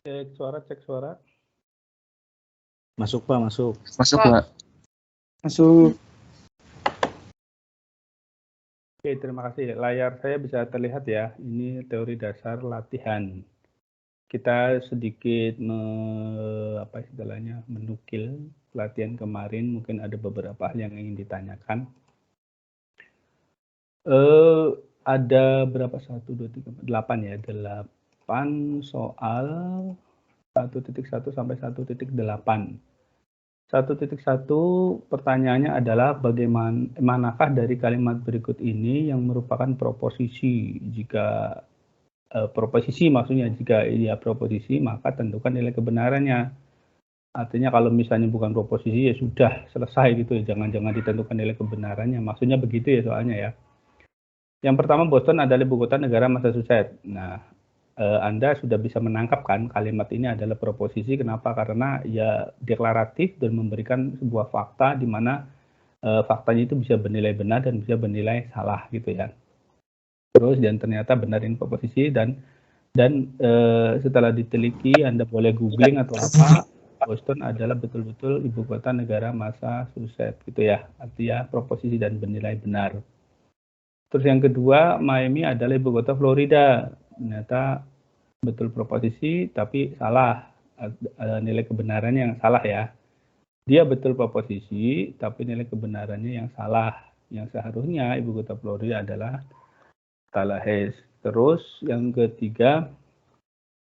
Cek suara, cek suara. Masuk Pak, masuk. Masuk Pak. Masuk. Oke, terima kasih. Layar saya bisa terlihat ya. Ini teori dasar latihan. Kita sedikit menukil latihan kemarin. Mungkin ada beberapa hal yang ingin ditanyakan. Ada berapa? 1, 2, 3, 4, 8 ya. 8 soal 1.1 sampai 1.8. 1.1 pertanyaannya adalah bagaimanakah dari kalimat berikut ini yang merupakan proposisi. Jika proposisi maksudnya jika ia proposisi maka tentukan nilai kebenarannya. Artinya kalau misalnya bukan proposisi ya sudah selesai gitu ya, jangan ditentukan nilai kebenarannya. Maksudnya begitu ya soalnya ya. Yang pertama, Boston adalah ibu kota negara Massachusetts. Nah, Anda sudah bisa menangkap kan kalimat ini adalah proposisi. Kenapa? Karena ya deklaratif dan memberikan sebuah fakta di mana faktanya itu bisa bernilai benar dan bisa bernilai salah gitu ya. Terus dan ternyata benar ini proposisi dan setelah diteliti Anda boleh googling atau apa, Boston adalah betul-betul ibu kota negara Massachusetts gitu ya. Artinya proposisi dan bernilai benar. Terus yang kedua, Miami adalah ibu kota Florida. Ternyata betul proposisi tapi salah, nilai kebenarannya yang salah ya. Dia betul proposisi tapi nilai kebenarannya yang salah. Yang seharusnya ibu kota Florida adalah Tallahassee. Terus yang ketiga,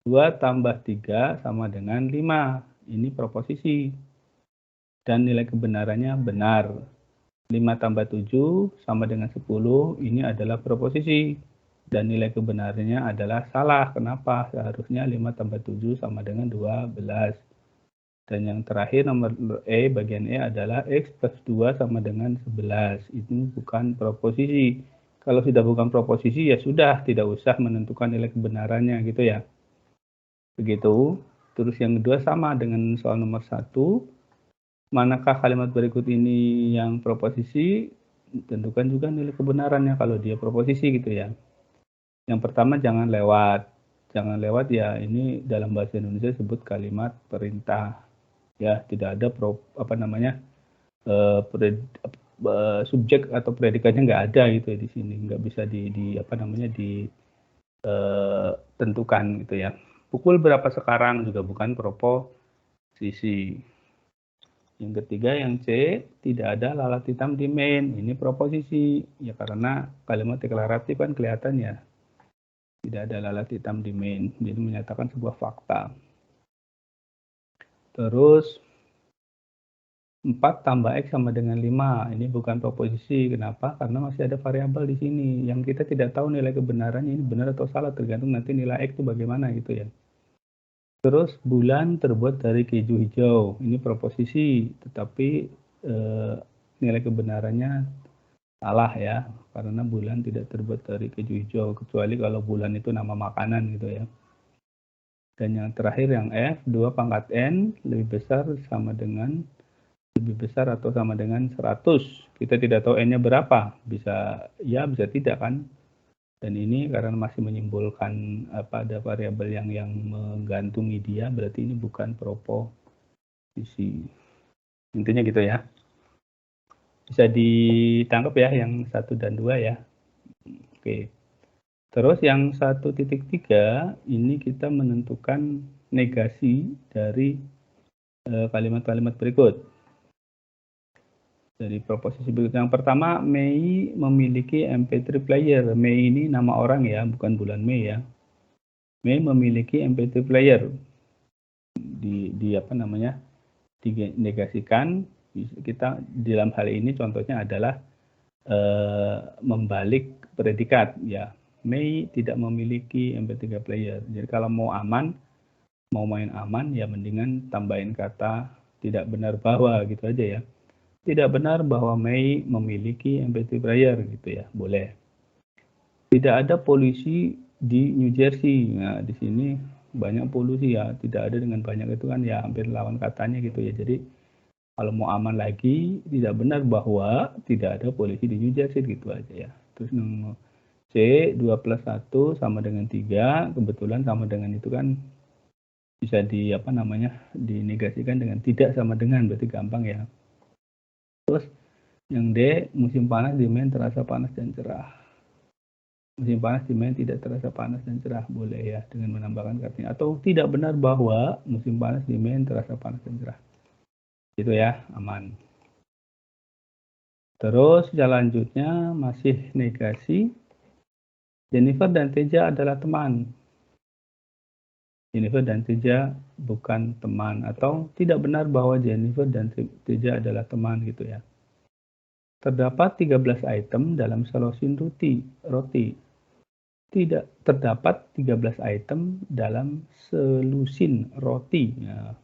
2 tambah 3 sama dengan 5. Ini proposisi dan nilai kebenarannya benar. 5 tambah 7 sama dengan 10. Ini adalah proposisi dan nilai kebenarannya adalah salah. Kenapa? Seharusnya 5 tambah 7 sama dengan 12. Dan yang terakhir nomor E, bagian E adalah X plus 2 sama dengan 11. Ini bukan proposisi. Kalau sudah bukan proposisi ya sudah, tidak usah menentukan nilai kebenarannya gitu ya. Begitu. Terus yang kedua sama dengan soal nomor 1. Manakah kalimat berikut ini yang proposisi? Tentukan juga nilai kebenarannya kalau dia proposisi gitu ya. Yang pertama jangan lewat. Jangan lewat ya, ini dalam bahasa Indonesia disebut kalimat perintah. Ya, tidak ada subjek atau predikatnya nggak ada gitu ya di sini, nggak bisa ditentukan gitu ya. Pukul berapa sekarang juga bukan proposisi. Yang ketiga yang C, tidak ada lalat hitam di main. Ini proposisi. Ya karena kalimat deklaratif kan kelihatan ya. Tidak ada lalat hitam di main. Jadi menyatakan sebuah fakta. Terus 4 tambah X sama dengan 5. Ini bukan proposisi. Kenapa? Karena masih ada variabel di sini. Yang kita tidak tahu nilai kebenarannya ini benar atau salah. Tergantung nanti nilai X itu bagaimana gitu ya. Terus bulan terbuat dari keju hijau. Ini proposisi. Tetapi nilai kebenarannya salah ya. Karena bulan tidak terbuat dari keju hijau. Kecuali kalau bulan itu nama makanan gitu ya. Dan yang terakhir yang F, 2 pangkat N lebih besar atau sama dengan 100. Kita tidak tahu N-nya berapa. Bisa ya, bisa tidak kan. Dan ini karena masih menyimpulkan ada variabel yang menggantungi dia, berarti ini bukan proposisi. Intinya gitu ya. Bisa ditangkap ya yang 1 dan 2 ya. Oke. Terus yang 1.3 ini kita menentukan negasi dari kalimat-kalimat berikut. Dari proposisi berikut. Yang pertama, Mei memiliki MP3 player. Mei ini nama orang ya, bukan bulan Mei ya. Mei memiliki MP3 player. Dinegasikan. Kita dalam hal ini contohnya adalah membalik predikat ya. Mei tidak memiliki MP3 player. Jadi kalau mau main aman ya mendingan tambahin kata tidak benar bahwa gitu aja ya. Tidak benar bahwa Mei memiliki MP3 player gitu ya, boleh. Tidak ada polusi di New Jersey. Nah, di sini banyak polusi ya, tidak ada dengan banyak itu kan ya hampir lawan katanya gitu ya. Jadi kalau mau aman lagi, tidak benar bahwa tidak ada polusi di New Jersey gitu aja ya. Terus nomor C, 2 plus 1 sama dengan 3, kebetulan sama dengan itu kan bisa dinegasikan dengan tidak sama dengan, berarti gampang ya. Terus yang D, musim panas dingin terasa panas dan cerah. Musim panas dingin tidak terasa panas dan cerah, boleh ya dengan menambahkan katanya. Atau tidak benar bahwa musim panas dingin terasa panas dan cerah. Itu ya, aman. Terus selanjutnya masih negasi. Jennifer dan Teja adalah teman. Jennifer dan Teja bukan teman, atau tidak benar bahwa Jennifer dan Teja adalah teman gitu ya. Terdapat 13 item dalam selosin roti. Tidak terdapat 13 item dalam selusin roti. Ya.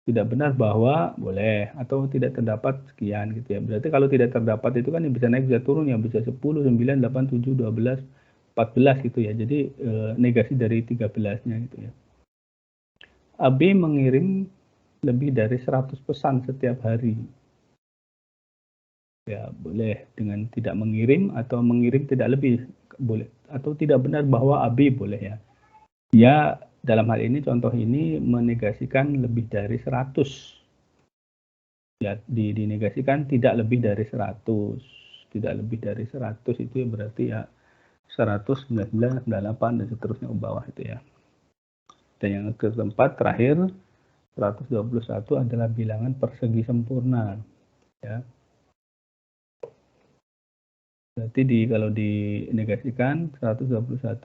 Tidak benar bahwa boleh, atau tidak terdapat sekian gitu ya. Berarti kalau tidak terdapat itu kan bisa naik bisa turun ya, bisa 10, 9, 8, 7, 12, 14 gitu ya. Jadi negasi dari 13-nya gitu ya. AB mengirim lebih dari 100 pesan setiap hari. Ya, boleh dengan tidak mengirim atau mengirim tidak lebih, boleh. Atau tidak benar bahwa AB boleh ya. Ya, dalam hal ini contoh ini menegasikan lebih dari 100. Ya, dinegasikan tidak lebih dari 100. Tidak lebih dari 100 itu berarti ya 100, 99, 98 dan seterusnya ke bawah itu ya. Dan yang keempat terakhir 121 adalah bilangan persegi sempurna ya. Berarti kalau dinegasikan 121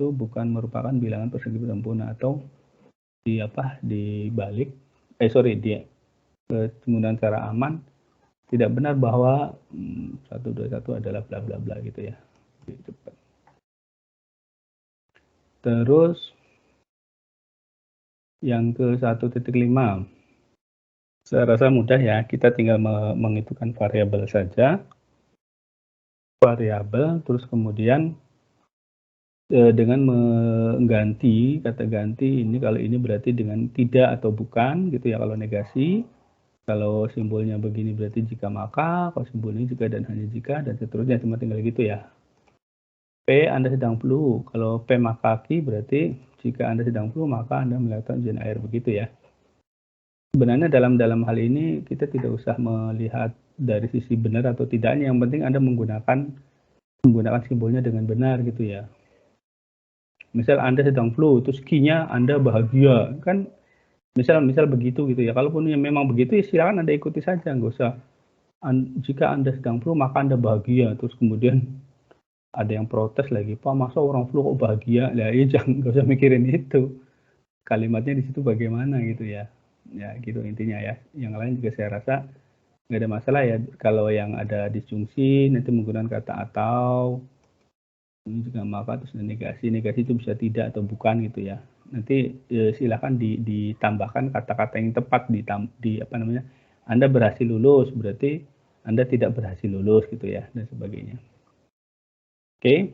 bukan merupakan bilangan persegi sempurna, atau dibalik penggunaan cara aman tidak benar bahwa 121 adalah bla bla bla gitu ya. Cepat. Terus yang ke 1.5, saya rasa mudah ya, kita tinggal menghitungkan variabel saja. Variabel, terus kemudian dengan mengganti kata ganti ini, kalau ini berarti dengan tidak atau bukan gitu ya kalau negasi. Kalau simbolnya begini berarti jika maka, kalau simbolnya jika dan hanya jika, dan seterusnya, cuma tinggal gitu ya. P, Anda sedang flu. Kalau P maka Q berarti jika Anda sedang flu maka Anda melewati hujan air, begitu ya. Sebenarnya dalam hal ini kita tidak usah melihat dari sisi benar atau tidaknya, yang penting Anda menggunakan simbolnya dengan benar gitu ya. Misal Anda sedang flu, terus Q-nya Anda bahagia, kan misal begitu gitu ya. Kalaupun yang memang begitu ya silakan Anda ikuti saja, nggak usah jika Anda sedang flu maka Anda bahagia, terus kemudian ada yang protes lagi, Pak masa orang flu kok bahagia? Lah ya jangan, nggak usah mikirin itu. Kalimatnya di situ bagaimana gitu ya. Ya gitu intinya ya. Yang lain juga saya rasa nggak ada masalah ya. Kalau yang ada disjungsi nanti menggunakan kata atau, ini juga maka, terus negasi itu bisa tidak atau bukan gitu ya. Nanti silakan ditambahkan kata-kata yang tepat di Anda berhasil lulus berarti Anda tidak berhasil lulus gitu ya, dan sebagainya. Oke.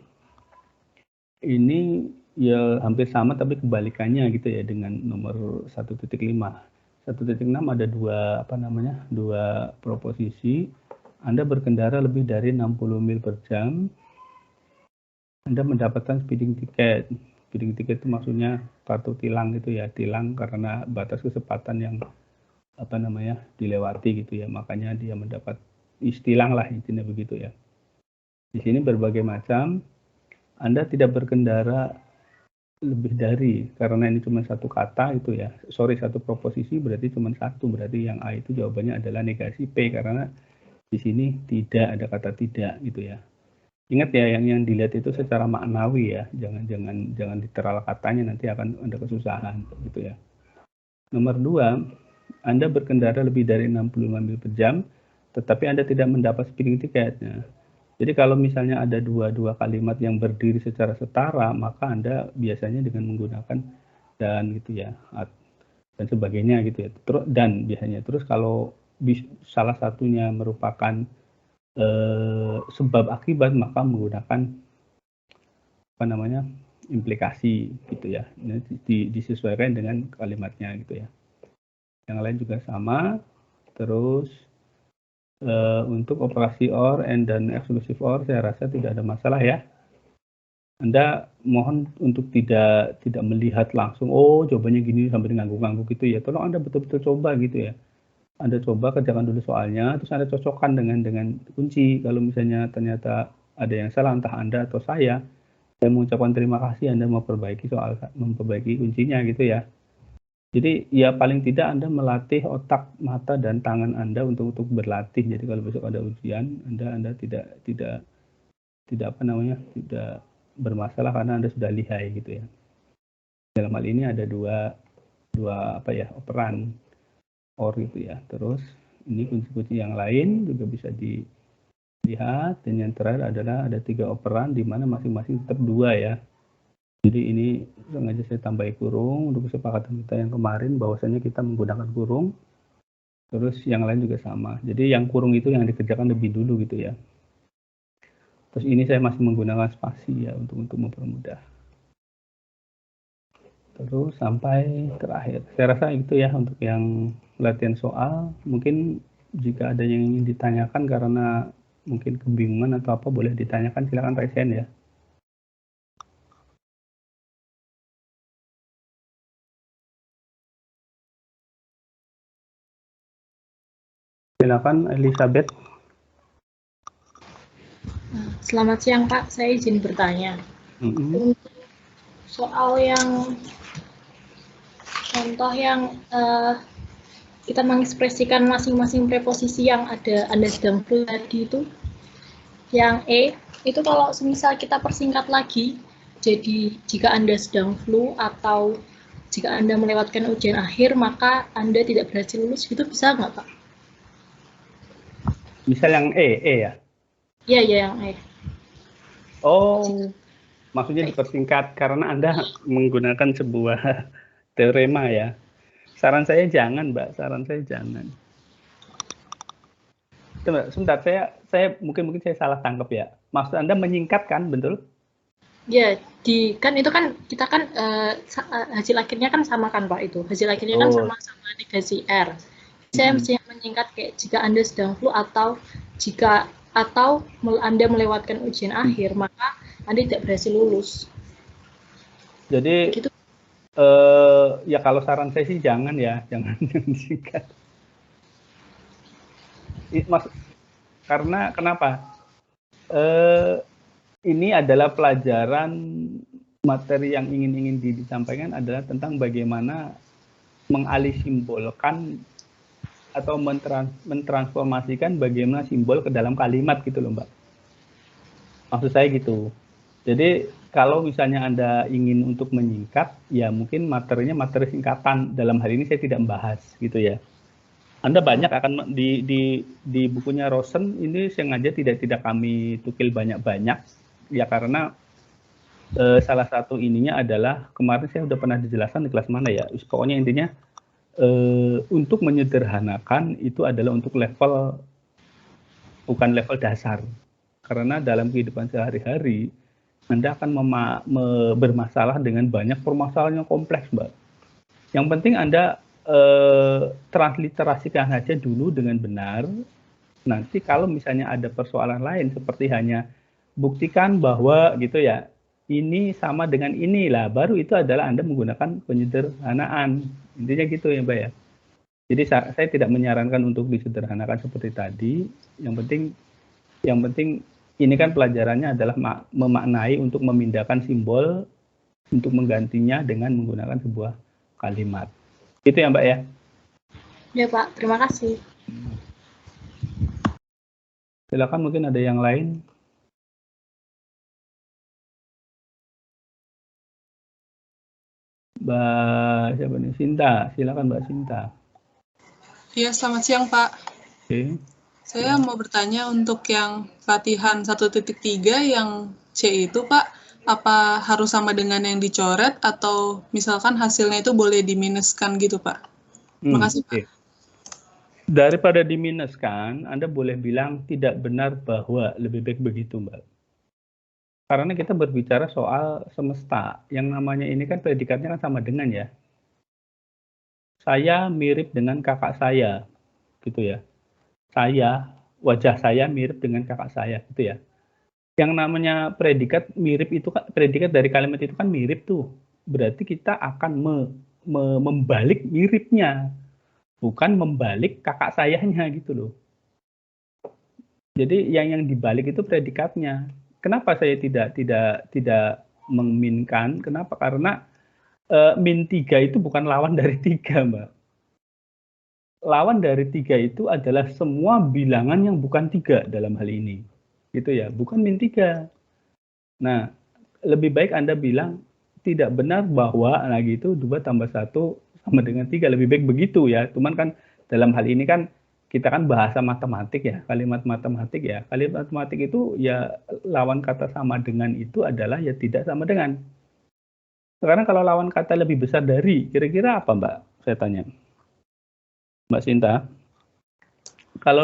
Ini ya hampir sama tapi kebalikannya gitu ya dengan nomor 1.5. 1.6 ada dua proposisi. Anda berkendara lebih dari 60 mil per jam, Anda mendapatkan speeding ticket. Speeding ticket itu maksudnya kartu tilang gitu ya, tilang karena batas kecepatan yang dilewati gitu ya, makanya dia mendapat istilang lah intinya begitu ya. Di sini berbagai macam. Anda tidak berkendara lebih dari, karena ini cuma satu kata itu ya, satu proposisi berarti cuma satu, berarti yang A itu jawabannya adalah negasi P, karena di sini tidak ada kata tidak gitu ya. Ingat ya, yang dilihat itu secara maknawi ya, jangan literal katanya, nanti akan ada kesusahan gitu ya. Nomor 2, Anda berkendara lebih dari 65 mil per jam, tetapi Anda tidak mendapat speeding ticket. Jadi kalau misalnya ada dua kalimat yang berdiri secara setara, maka Anda biasanya dengan menggunakan dan gitu ya, dan sebagainya gitu ya. Dan biasanya terus kalau salah satunya merupakan sebab akibat, maka menggunakan implikasi gitu ya. Disesuaikan dengan kalimatnya gitu ya. Yang lain juga sama. Terus untuk operasi OR, AND dan exclusive OR saya rasa tidak ada masalah ya. Anda mohon untuk tidak melihat langsung, oh jawabannya gini sambil ngangguk-ngangguk gitu ya. Tolong Anda betul-betul coba gitu ya. Anda coba kerjakan dulu soalnya, terus Anda cocokkan dengan kunci. Kalau misalnya ternyata ada yang salah, entah Anda atau saya mengucapkan terima kasih Anda memperbaiki kuncinya gitu ya. Jadi ya paling tidak Anda melatih otak, mata, dan tangan Anda untuk berlatih. Jadi kalau besok ada ujian, Anda tidak bermasalah karena Anda sudah lihai gitu ya. Dalam hal ini ada dua operan OR gitu ya. Terus ini kunci-kunci yang lain juga bisa dilihat, dan yang terakhir adalah ada 3 operan di mana masing-masing tetap 2 ya. Jadi ini sengaja saya tambahi kurung untuk kesepakatan kita yang kemarin bahwasanya kita menggunakan kurung. Terus yang lain juga sama. Jadi yang kurung itu yang dikerjakan lebih dulu gitu ya. Terus ini saya masih menggunakan spasi ya untuk mempermudah. Terus sampai terakhir. Saya rasa itu ya untuk yang latihan soal. Mungkin jika ada yang ingin ditanyakan karena mungkin kebingungan atau apa, boleh ditanyakan, silakan raise hand ya. Silakan Elizabeth. Selamat siang Pak, saya izin bertanya. Untuk soal yang contoh yang kita mengekspresikan masing-masing preposisi yang ada Anda sedang flu tadi itu, yang E, itu kalau semisal kita persingkat lagi, jadi jika Anda sedang flu atau jika Anda melewatkan ujian akhir, maka Anda tidak berhasil lulus, itu bisa nggak Pak? Misal yang E ya? Iya, yang E. Oh, maksudnya dipersingkat karena Anda menggunakan sebuah teorema ya. Saran saya jangan, Mbak. Saran saya jangan. Sebentar, saya mungkin saya salah tangkap ya. Maksud Anda menyingkat kan, betul? Ya, kan itu kan kita kan hasil akhirnya kan sama kan Pak itu. Hasil akhirnya kan sama-sama negasi R. Saya mestinya menyingkat kayak jika Anda sedang flu atau Anda melewatkan ujian akhir, maka Anda tidak berhasil lulus. Jadi gitu. Ya kalau saran saya sih jangan ya, jangan disingkat. Karena kenapa? Ini adalah pelajaran materi yang ingin disampaikan adalah tentang bagaimana mengalih simbolkan atau mentransformasikan bagaimana simbol ke dalam kalimat gitu loh Mbak. Maksud saya gitu. Jadi kalau misalnya Anda ingin untuk menyingkat, ya mungkin materinya materi singkatan. Dalam hal ini saya tidak membahas gitu ya. Anda banyak akan di bukunya Rosen ini sengaja tidak kami tukil banyak-banyak ya karena salah satu ininya adalah kemarin saya sudah pernah dijelaskan di kelas mana ya. Pokoknya intinya untuk menyederhanakan itu adalah untuk bukan level dasar. Karena dalam kehidupan sehari-hari Anda akan bermasalah dengan banyak permasalahan yang kompleks, Mbak. Yang penting Anda transliterasikan saja dulu dengan benar. Nanti kalau misalnya ada persoalan lain seperti hanya buktikan bahwa gitu ya, ini sama dengan inilah, baru itu adalah Anda menggunakan penyederhanaan. Intinya gitu ya, Mbak ya. Jadi saya tidak menyarankan untuk disederhanakan seperti tadi. Yang penting ini kan pelajarannya adalah memaknai untuk memindahkan simbol untuk menggantinya dengan menggunakan sebuah kalimat. Itu ya Mbak ya? Ya Pak, terima kasih. Silakan mungkin ada yang lain. Mbak siapa nih? Sinta, silakan Mbak Sinta. Iya, selamat siang Pak. Oke. Saya mau bertanya untuk yang latihan 1.3 yang C itu Pak, apa harus sama dengan yang dicoret atau misalkan hasilnya itu boleh diminuskan gitu Pak? Terima kasih Pak. Okay. Daripada diminuskan, Anda boleh bilang tidak benar bahwa, lebih baik begitu Mbak. Karena kita berbicara soal semesta, yang namanya ini kan predikatnya kan sama dengan ya. Saya mirip dengan kakak saya, gitu ya. Wajah saya mirip dengan kakak saya, gitu ya. Yang namanya predikat mirip itu kan, predikat dari kalimat itu kan mirip tuh. Berarti kita akan membalik miripnya, bukan membalik kakak sayanya gitu loh. Jadi yang dibalik itu predikatnya. Kenapa saya tidak menginkan? Kenapa? Karena min 3 itu bukan lawan dari 3, Mbak. Lawan dari 3 itu adalah semua bilangan yang bukan 3 dalam hal ini. Gitu ya, bukan min 3. Nah, lebih baik Anda bilang tidak benar bahwa gitu 2 tambah 1 sama dengan 3. Lebih baik begitu ya. Cuman kan dalam hal ini kan kita kan bahasa matematik ya, kalimat matematik ya. Kalimat matematik itu ya lawan kata sama dengan itu adalah ya tidak sama dengan. Sekarang kalau lawan kata lebih besar dari, kira-kira apa Mbak? Saya tanya. Mbak Sinta. Kalau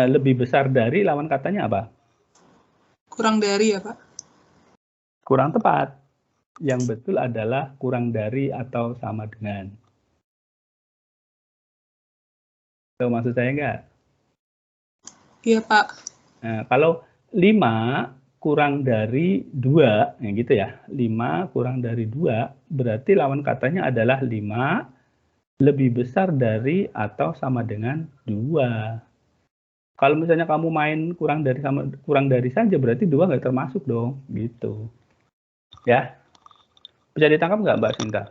lebih besar dari lawan katanya apa? Kurang dari ya Pak? Kurang tepat. Yang betul adalah kurang dari atau sama dengan. Tahu maksud saya enggak? Iya Pak. Nah, kalau 5 kurang dari 2, ya gitu ya. 5 kurang dari 2, berarti lawan katanya adalah 5 lebih besar dari atau sama dengan 2. Kalau misalnya kamu main kurang dari saja, berarti 2 nggak termasuk dong, gitu. Ya, bisa ditangkap nggak Mbak Sinta?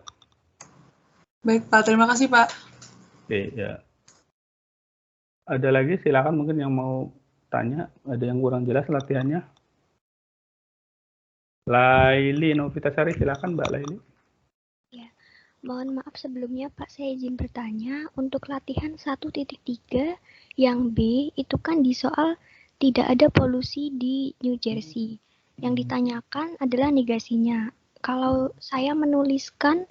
Baik Pak, terima kasih Pak. Oke, ya. Ada lagi, silakan mungkin yang mau tanya, ada yang kurang jelas latihannya. Laili Novitasari, silakan Mbak Laili. Ya, mohon maaf sebelumnya Pak, saya izin bertanya, untuk latihan 1.3 yang B itu kan di soal tidak ada polusi di New Jersey. Yang ditanyakan adalah negasinya. Kalau saya menuliskan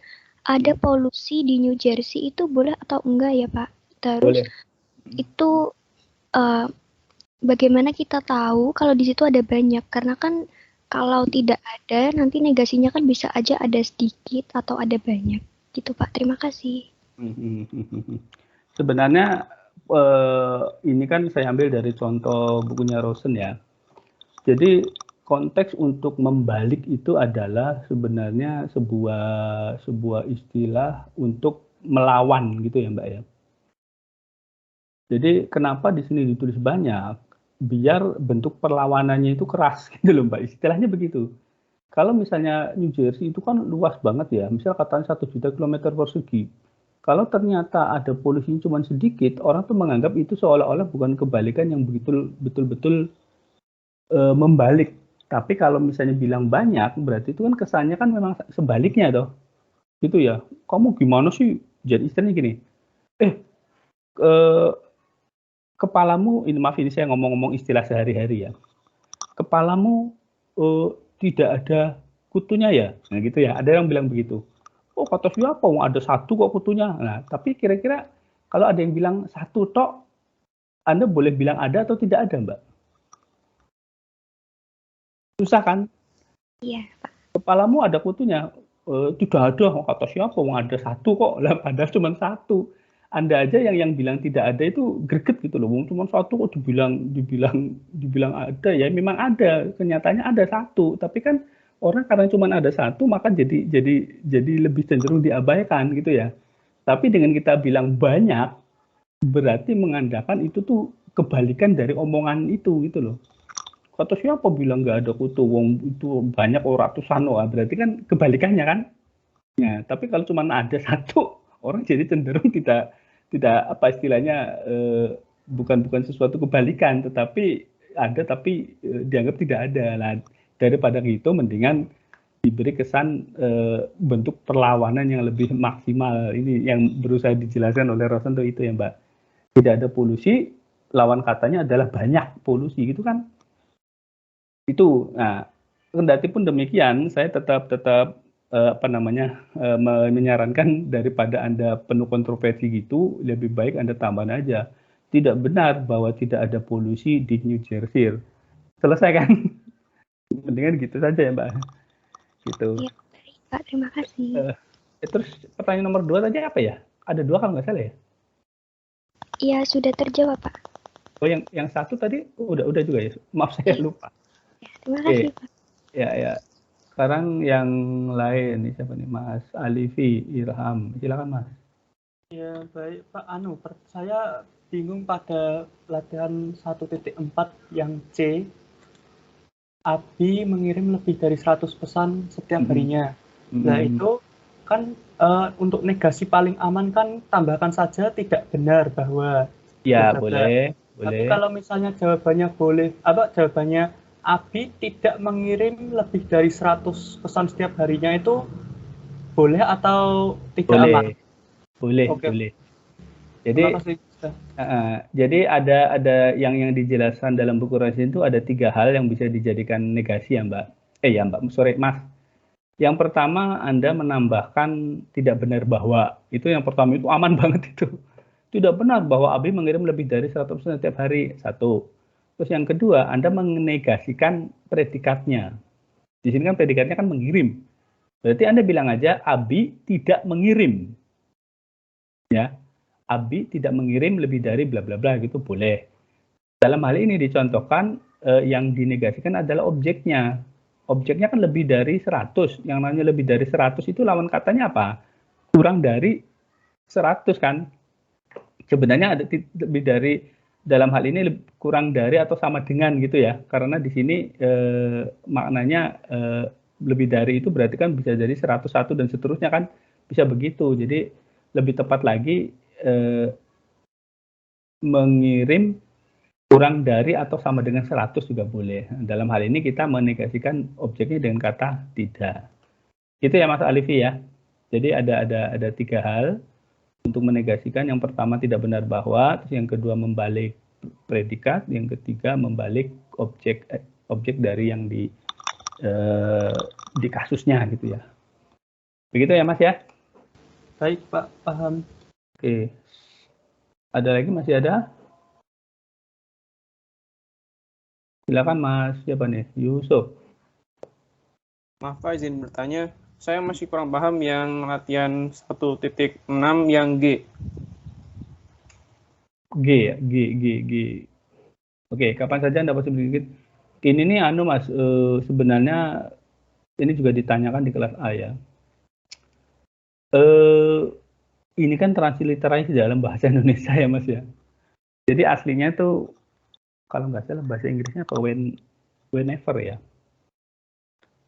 ada polusi di New Jersey itu boleh atau enggak ya Pak? Terus boleh. Itu bagaimana kita tahu kalau di situ ada banyak? Karena kan kalau tidak ada, nanti negasinya kan bisa aja ada sedikit atau ada banyak. Gitu Pak, terima kasih. Sebenarnya ini kan saya ambil dari contoh bukunya Rosen ya. Jadi konteks untuk membalik itu adalah sebenarnya sebuah istilah untuk melawan gitu ya Mbak ya. Jadi kenapa di sini ditulis banyak? Biar bentuk perlawanannya itu keras gitu loh Mbak. Istilahnya begitu. Kalau misalnya New Jersey itu kan luas banget ya. Misal katanya 1 juta kilometer persegi. Kalau ternyata ada polusinya cuma sedikit, orang tuh menganggap itu seolah-olah bukan kebalikan yang betul-betul membalik. Tapi kalau misalnya bilang banyak, berarti itu kan kesannya kan memang sebaliknya toh. Gitu ya. Kamu gimana sih? Jadi istilahnya gini. Kepalamu, maaf ini saya ngomong-ngomong istilah sehari-hari ya. Kepalamu tidak ada kutunya ya. Nah gitu ya. Ada yang bilang begitu. Oh kata siapa? Ada 1 kok kutunya. Nah tapi kira-kira kalau ada yang bilang 1 tok, Anda boleh bilang ada atau tidak ada Mbak? Susah kan? Iya Pak. Kepalamu ada kutunya. Tidak ada. Kata siapa? Ada 1 kok. Lah padahal cuma 1. Anda aja yang bilang tidak ada itu greget gitu loh. Cuma 1 kok dibilang ada ya. Memang ada. Kenyataannya ada 1. Tapi kan orang karena cuma ada 1 maka jadi lebih cenderung diabaikan gitu ya. Tapi dengan kita bilang banyak berarti mengandalkan itu tuh kebalikan dari omongan itu gitu loh. Kata siapa bilang nggak ada kutu? Wong itu banyak ratusan berarti kan kebalikannya kan. Ya, tapi kalau cuma ada 1 orang jadi cenderung tidak apa istilahnya bukan sesuatu kebalikan tetapi ada tapi dianggap tidak ada. Nah, daripada gitu mendingan diberi kesan bentuk perlawanan yang lebih maksimal. Ini yang berusaha dijelaskan oleh Rosen itu ya Mbak. Tidak ada polusi, lawan katanya adalah banyak polusi gitu kan. Itu. Nah, kendati pun demikian saya tetap menyarankan daripada Anda penuh kontroversi gitu, lebih baik Anda tambah aja. Tidak benar bahwa tidak ada polusi di New Jersey. Selesai kan? Mendingan gitu saja ya Mbak. Gitu. Iya, Pak, terima kasih. Terus pertanyaan nomor 2 tadi apa ya? Ada 2 kalau nggak salah ya? Iya, sudah terjawab Pak. Oh yang 1 tadi udah juga ya? Maaf saya lupa. Terima Oke. kasih, Pak. Ya. Sekarang yang lain nih siapa nih? Mas Alifi Irham. Silakan Mas. Ya, baik Pak. Saya bingung pada latihan 1.4 yang C. Abi mengirim lebih dari 100 pesan setiap harinya. Nah, itu kan untuk negasi paling aman kan tambahkan saja tidak benar bahwa Ya, bla, bla, bla. boleh. Tapi kalau misalnya jawabannya jawabannya Abi tidak mengirim lebih dari 100 pesan setiap harinya, itu boleh atau tidak aman? Boleh. Oke. Jadi Terima kasih. jadi ada yang dijelaskan dalam buku Rasim itu ada 3 hal yang bisa dijadikan negasi ya Mbak. Sorry Mas. Yang pertama Anda menambahkan tidak benar bahwa. Itu yang pertama, itu aman banget itu. Tidak benar bahwa Abi mengirim lebih dari 100% setiap hari. Satu. Terus yang kedua, Anda menegasikan predikatnya. Di sini kan predikatnya kan mengirim. Berarti Anda bilang aja Abi tidak mengirim. Ya. Abi tidak mengirim lebih dari bla bla bla, gitu boleh. Dalam hal ini dicontohkan yang dinegasikan adalah objeknya. Objeknya kan lebih dari 100. Yang namanya lebih dari 100 itu lawan katanya apa? Kurang dari 100 kan? Sebenarnya ada lebih dari, dalam hal ini kurang dari atau sama dengan gitu ya. Karena di sini maknanya lebih dari itu berarti kan bisa jadi 101 dan seterusnya kan, bisa begitu. Jadi lebih tepat lagi mengirim kurang dari atau sama dengan 100 juga boleh. Dalam hal ini kita menegasikan objeknya dengan kata tidak. Itu ya Mas Alifi ya. Jadi ada 3 hal untuk menegasikan. Yang pertama tidak benar bahwa, terus yang kedua membalik predikat, yang ketiga membalik objek dari yang di kasusnya gitu ya. Begitu ya Mas ya. Baik Pak, paham. Oke. Ada lagi, masih ada? Silakan Mas, siapa nih? Yusuf. Maaf Pak, izin bertanya. Saya masih kurang paham yang latihan 1.6 yang G. G ya, G. Oke, kapan saja Anda pasti sedikit. Ini nih Mas, sebenarnya ini juga ditanyakan di kelas A ya. Ini kan transliterasi dalam bahasa Indonesia ya Mas ya. Jadi aslinya tuh kalau nggak salah bahasa Inggrisnya apa whenever ya.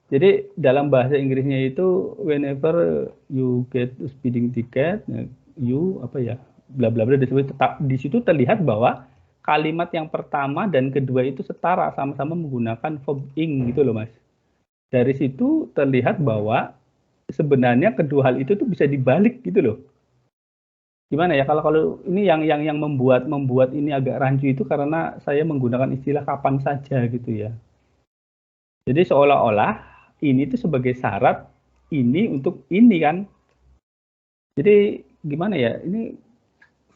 Jadi dalam bahasa Inggrisnya itu whenever you get a speeding ticket, you apa ya, bla bla bla, di situ terlihat bahwa kalimat yang pertama dan kedua itu setara, sama-sama menggunakan verb ing gitu loh Mas. Dari situ terlihat bahwa sebenarnya kedua hal itu tuh bisa dibalik gitu loh. Gimana ya, kalau ini yang membuat ini agak rancu itu karena saya menggunakan istilah kapan saja gitu ya. Jadi seolah-olah ini tuh sebagai syarat ini untuk ini kan. Jadi gimana ya, ini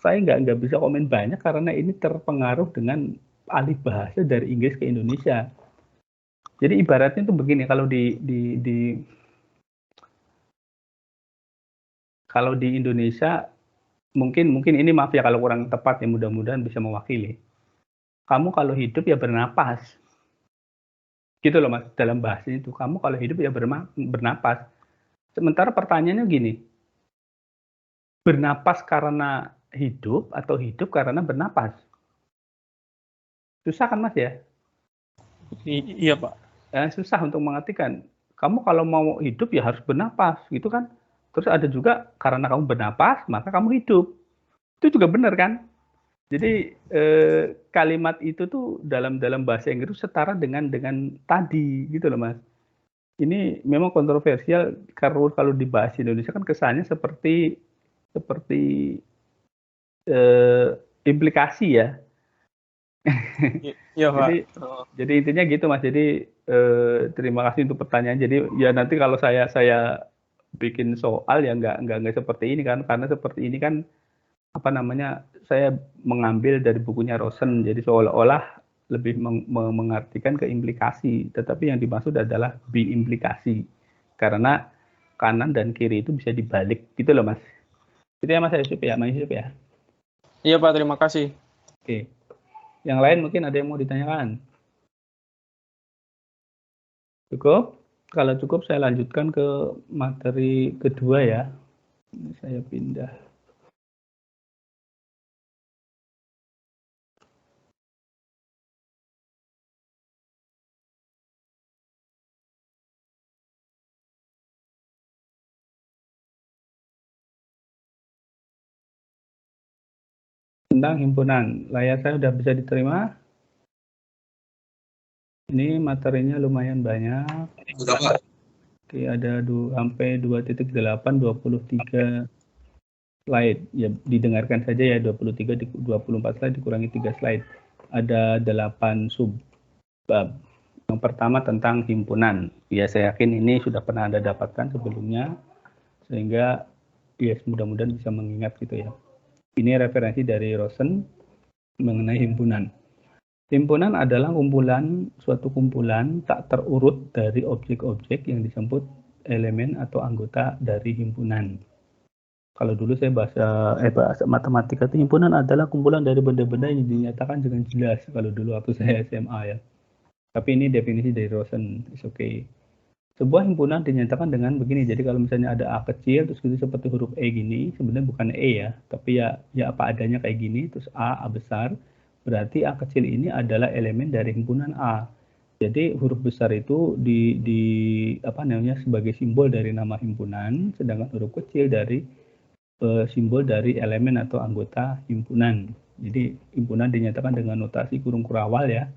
saya nggak bisa komen banyak karena ini terpengaruh dengan alih bahasa dari Inggris ke Indonesia. Jadi ibaratnya tuh begini, kalau di Indonesia mungkin ini maaf ya kalau kurang tepat ya, mudah-mudahan bisa mewakili. Kamu kalau hidup ya bernapas. Gitu loh Mas, dalam bahasa itu. Kamu kalau hidup ya bernapas. Sementara pertanyaannya gini, bernapas karena hidup atau hidup karena bernapas? Susah kan Mas ya? Iya Pak. Susah untuk mengartikan. Kamu kalau mau hidup ya harus bernapas gitu kan. Terus ada juga karena kamu bernapas maka kamu hidup. Itu juga benar kan? Jadi kalimat itu tuh dalam bahasa Inggris setara dengan tadi gitu loh Mas. Ini memang kontroversial karena kalau di bahasa Indonesia kan kesannya seperti implikasi ya. Iya Pak. Jadi intinya gitu Mas. Jadi terima kasih untuk pertanyaan. Jadi ya nanti kalau saya bikin soal ya nggak seperti ini kan, karena seperti ini kan apa namanya, saya mengambil dari bukunya Rosen, jadi seolah-olah lebih mengartikan ke implikasi, tetapi yang dimaksud adalah biimplikasi, karena kanan dan kiri itu bisa dibalik gitu loh Mas. Itu ya Mas Yusuf ya, Mas Yusuf ya. Iya Pak, terima kasih. Oke, yang lain mungkin ada yang mau ditanyakan? Cukup? Kalau cukup saya lanjutkan ke materi kedua ya. Ini saya pindah. Tentang himpunan. Layar saya sudah bisa diterima? Ini materinya lumayan banyak. Sudah, Pak. Oke, ada sampai 2.8, 23 slide. Ya, didengarkan saja ya, 23, 24 slide dikurangi 3 slide. Ada 8 subbab. Yang pertama tentang himpunan. Ya, saya yakin ini sudah pernah Anda dapatkan sebelumnya, sehingga ya mudah-mudahan bisa mengingat gitu ya. Ini referensi dari Rosen mengenai himpunan. Himpunan adalah suatu kumpulan tak terurut dari objek-objek yang disebut elemen atau anggota dari himpunan. Kalau dulu saya bahasa matematika itu himpunan adalah kumpulan dari benda-benda yang dinyatakan dengan jelas. Kalau dulu waktu saya SMA ya. Tapi ini definisi dari Rosen, is okay. Sebuah himpunan dinyatakan dengan begini. Jadi kalau misalnya ada A kecil, terus gitu seperti huruf E gini, sebenarnya bukan E ya, tapi ya apa adanya kayak gini, terus A besar, berarti A kecil ini adalah elemen dari himpunan A. Jadi huruf besar itu sebagai simbol dari nama himpunan, sedangkan huruf kecil dari simbol dari elemen atau anggota himpunan. Jadi himpunan dinyatakan dengan notasi kurung kurawal ya.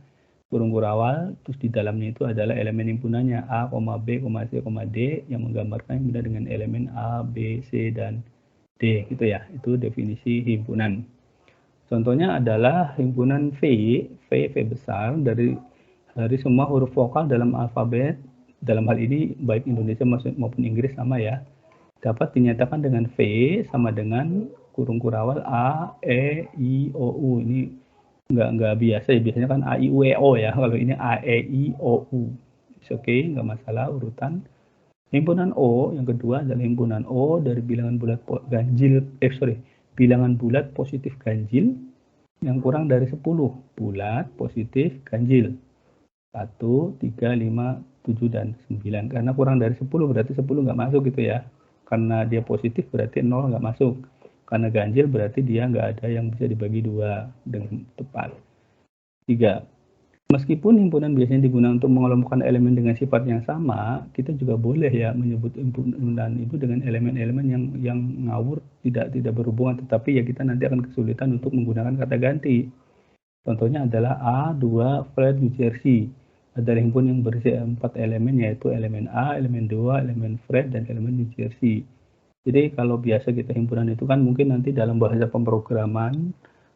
Kurung kurawal, terus di dalamnya itu adalah elemen himpunannya A, B, C, D yang menggambarkan himpunan dengan elemen A, B, C, dan D gitu ya. Itu definisi himpunan. Contohnya adalah himpunan V besar dari semua huruf vokal dalam alfabet, dalam hal ini baik Indonesia maupun Inggris sama ya, dapat dinyatakan dengan V sama dengan kurung kurawal A, E, I, O, U. Ini nggak biasa ya, biasanya kan A, I, U, E, O ya, kalau ini A, E, I, O, U. Oke, nggak masalah urutan. Himpunan O yang kedua adalah himpunan O dari bilangan bulat bilangan bulat positif ganjil yang kurang dari 10. Bulat positif ganjil 1, 3, 5, 7, dan 9. Karena kurang dari 10 berarti 10 nggak masuk gitu ya. Karena dia positif berarti 0 nggak masuk. Karena ganjil berarti dia nggak ada yang bisa dibagi 2 dengan tepat. 3. Meskipun himpunan biasanya digunakan untuk mengelompokkan elemen dengan sifat yang sama, kita juga boleh ya menyebut himpunan itu dengan elemen-elemen yang ngawur, tidak berhubungan, tetapi ya kita nanti akan kesulitan untuk menggunakan kata ganti. Contohnya adalah A2 Fred New Jersey. Ada himpunan yang berisi 4 elemen, yaitu elemen A, elemen 2, elemen Fred, dan elemen New Jersey. Jadi kalau biasa kita himpunan itu kan mungkin nanti dalam bahasa pemrograman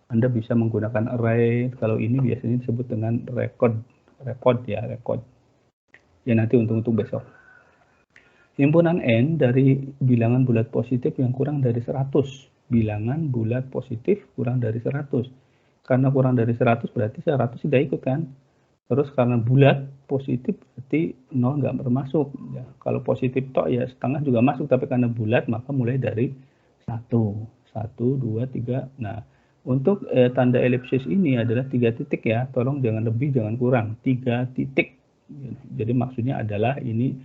Anda bisa menggunakan array. Kalau ini biasanya disebut dengan record. Ya nanti untuk besok. Himpunan N dari bilangan bulat positif yang kurang dari 100. Bilangan bulat positif kurang dari 100. Karena kurang dari 100 berarti 100 tidak ikut kan. Terus karena bulat positif berarti 0 nggak termasuk. Ya, kalau positif tok ya setengah juga masuk, tapi karena bulat maka mulai dari 1, 2, 3. Nah, untuk tanda elipsis ini adalah 3 titik ya. Tolong jangan lebih, jangan kurang. 3 titik. Jadi maksudnya adalah ini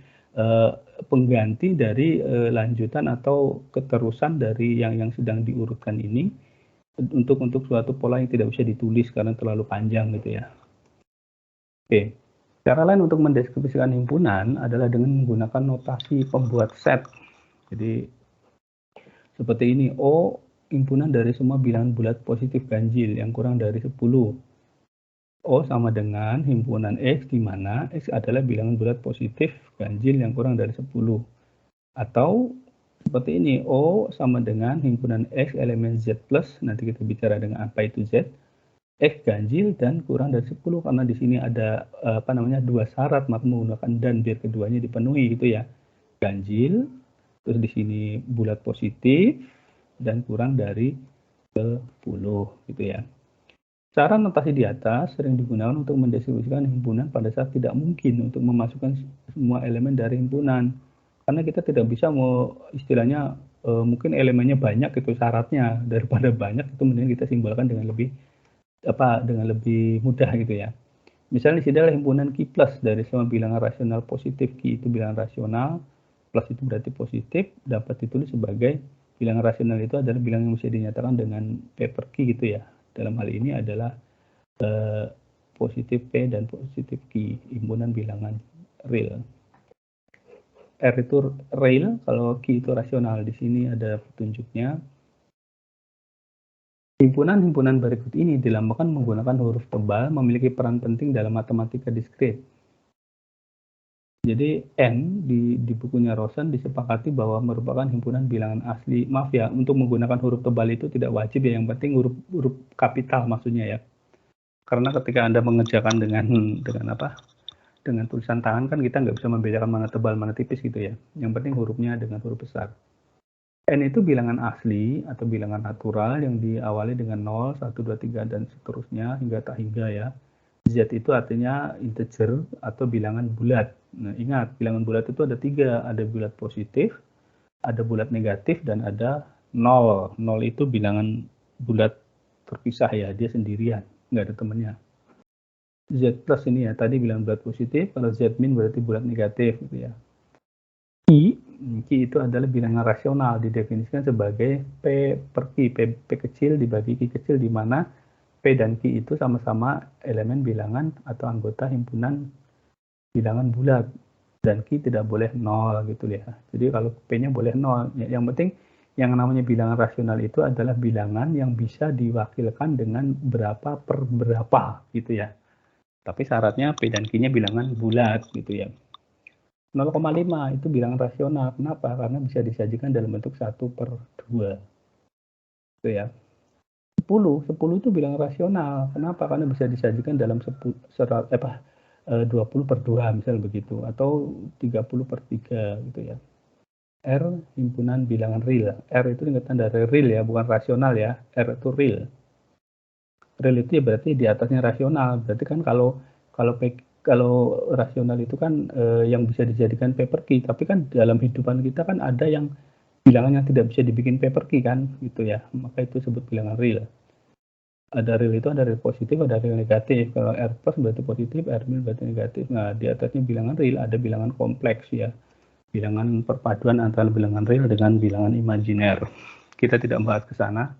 pengganti dari lanjutan atau keterusan dari yang sedang diurutkan ini untuk suatu pola yang tidak bisa ditulis karena terlalu panjang gitu ya. Oke, cara lain untuk mendeskripsikan himpunan adalah dengan menggunakan notasi pembuat set. Jadi seperti ini, O himpunan dari semua bilangan bulat positif ganjil yang kurang dari 10. O sama dengan himpunan X di mana X adalah bilangan bulat positif ganjil yang kurang dari 10. Atau seperti ini, O sama dengan himpunan X elemen Z plus, nanti kita bicara dengan apa itu Z, X ganjil dan kurang dari 10, karena di sini ada 2 syarat, maka menggunakan dan biar keduanya dipenuhi gitu ya. Ganjil, terus di sini bulat positif dan kurang dari 10 gitu ya. Cara notasi di atas sering digunakan untuk mendeskripsikan himpunan pada saat tidak mungkin untuk memasukkan semua elemen dari himpunan. Karena kita tidak bisa istilahnya mungkin elemennya banyak itu syaratnya, daripada banyak itu mending kita simbolkan dengan lebih mudah gitu ya. Misalnya di sini adalah himpunan Q plus dari semua bilangan rasional positif. Q itu bilangan rasional, plus itu berarti positif, dapat ditulis sebagai bilangan rasional itu adalah bilangan yang bisa dinyatakan dengan P per Q gitu ya. Dalam hal ini adalah positif P dan positif Q, himpunan bilangan real. R itu real, kalau Q itu rasional. Di sini ada petunjuknya. Himpunan-himpunan berikut ini dilambangkan menggunakan huruf tebal, memiliki peran penting dalam matematika diskrit. Jadi N di bukunya Rosen disepakati bahwa merupakan himpunan bilangan asli. Maaf ya, untuk menggunakan huruf tebal itu tidak wajib ya, yang penting huruf kapital maksudnya ya. Karena ketika Anda mengerjakan dengan tulisan tangan kan kita nggak bisa membedakan mana tebal mana tipis gitu ya. Yang penting hurufnya dengan huruf besar. N itu bilangan asli atau bilangan natural yang diawali dengan 0, 1, 2, 3, dan seterusnya hingga tak hingga ya. Z itu artinya integer atau bilangan bulat. Nah, ingat, bilangan bulat itu ada 3. Ada bulat positif, ada bulat negatif, dan ada 0. 0 itu bilangan bulat terpisah ya, dia sendirian, nggak ada temennya. Z plus ini ya, tadi bilangan bulat positif, kalau Z min berarti bulat negatif gitu ya. Q itu adalah bilangan rasional, didefinisikan sebagai P per Q, P kecil dibagi Q kecil, di mana P dan Q itu sama-sama elemen bilangan atau anggota himpunan bilangan bulat, dan Q tidak boleh 0 gitu ya. Jadi kalau P-nya boleh 0, yang penting yang namanya bilangan rasional itu adalah bilangan yang bisa diwakilkan dengan berapa per berapa gitu ya. Tapi syaratnya P dan Q-nya bilangan bulat gitu ya. 0,5 itu bilangan rasional. Kenapa? Karena bisa disajikan dalam bentuk 1/2. Itu ya. 10 itu bilangan rasional. Kenapa? Karena bisa disajikan dalam 20/2 misal begitu, atau 30/3 gitu ya. R himpunan bilangan real. R itu singkatan dari real ya, bukan rasional ya. R itu real. Real itu ya berarti di atasnya rasional. Berarti kan kalau rasional itu kan yang bisa dijadikan P per Q, tapi kan dalam hidupan kita kan ada yang bilangan yang tidak bisa dibikin P per Q kan, gitu ya. Maka itu disebut bilangan real. Ada real itu ada real positif, ada real negatif. Kalau R plus berarti positif, R min berarti negatif. Nah, di atasnya bilangan real ada bilangan kompleks ya. Bilangan perpaduan antara bilangan real dengan bilangan imajiner. Kita tidak membahas ke sana.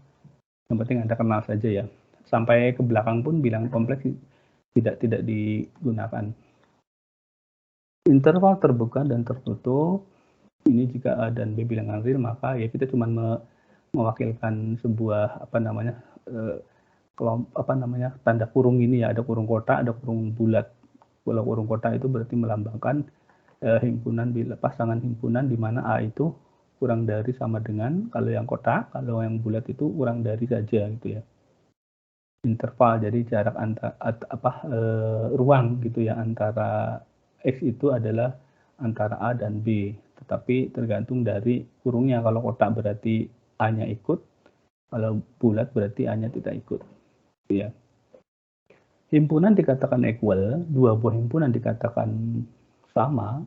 Yang penting Anda kenal saja ya. Sampai ke belakang pun bilangan kompleks tidak digunakan. Interval terbuka dan tertutup, ini jika A dan B bilangan real, maka ya kita cuma mewakilkan sebuah tanda kurung ini ya, ada kurung kotak, ada kurung bulat. Kalau kurung kotak itu berarti melambangkan pasangan himpunan di mana A itu kurang dari sama dengan, kalau yang kotak, kalau yang bulat itu kurang dari saja gitu ya. Interval, jadi jarak ruang gitu ya, antara X itu adalah antara A dan B, tetapi tergantung dari kurungnya. Kalau kotak berarti A-nya ikut, kalau bulat berarti A-nya tidak ikut gitu ya. Himpunan dikatakan equal, dua buah himpunan dikatakan sama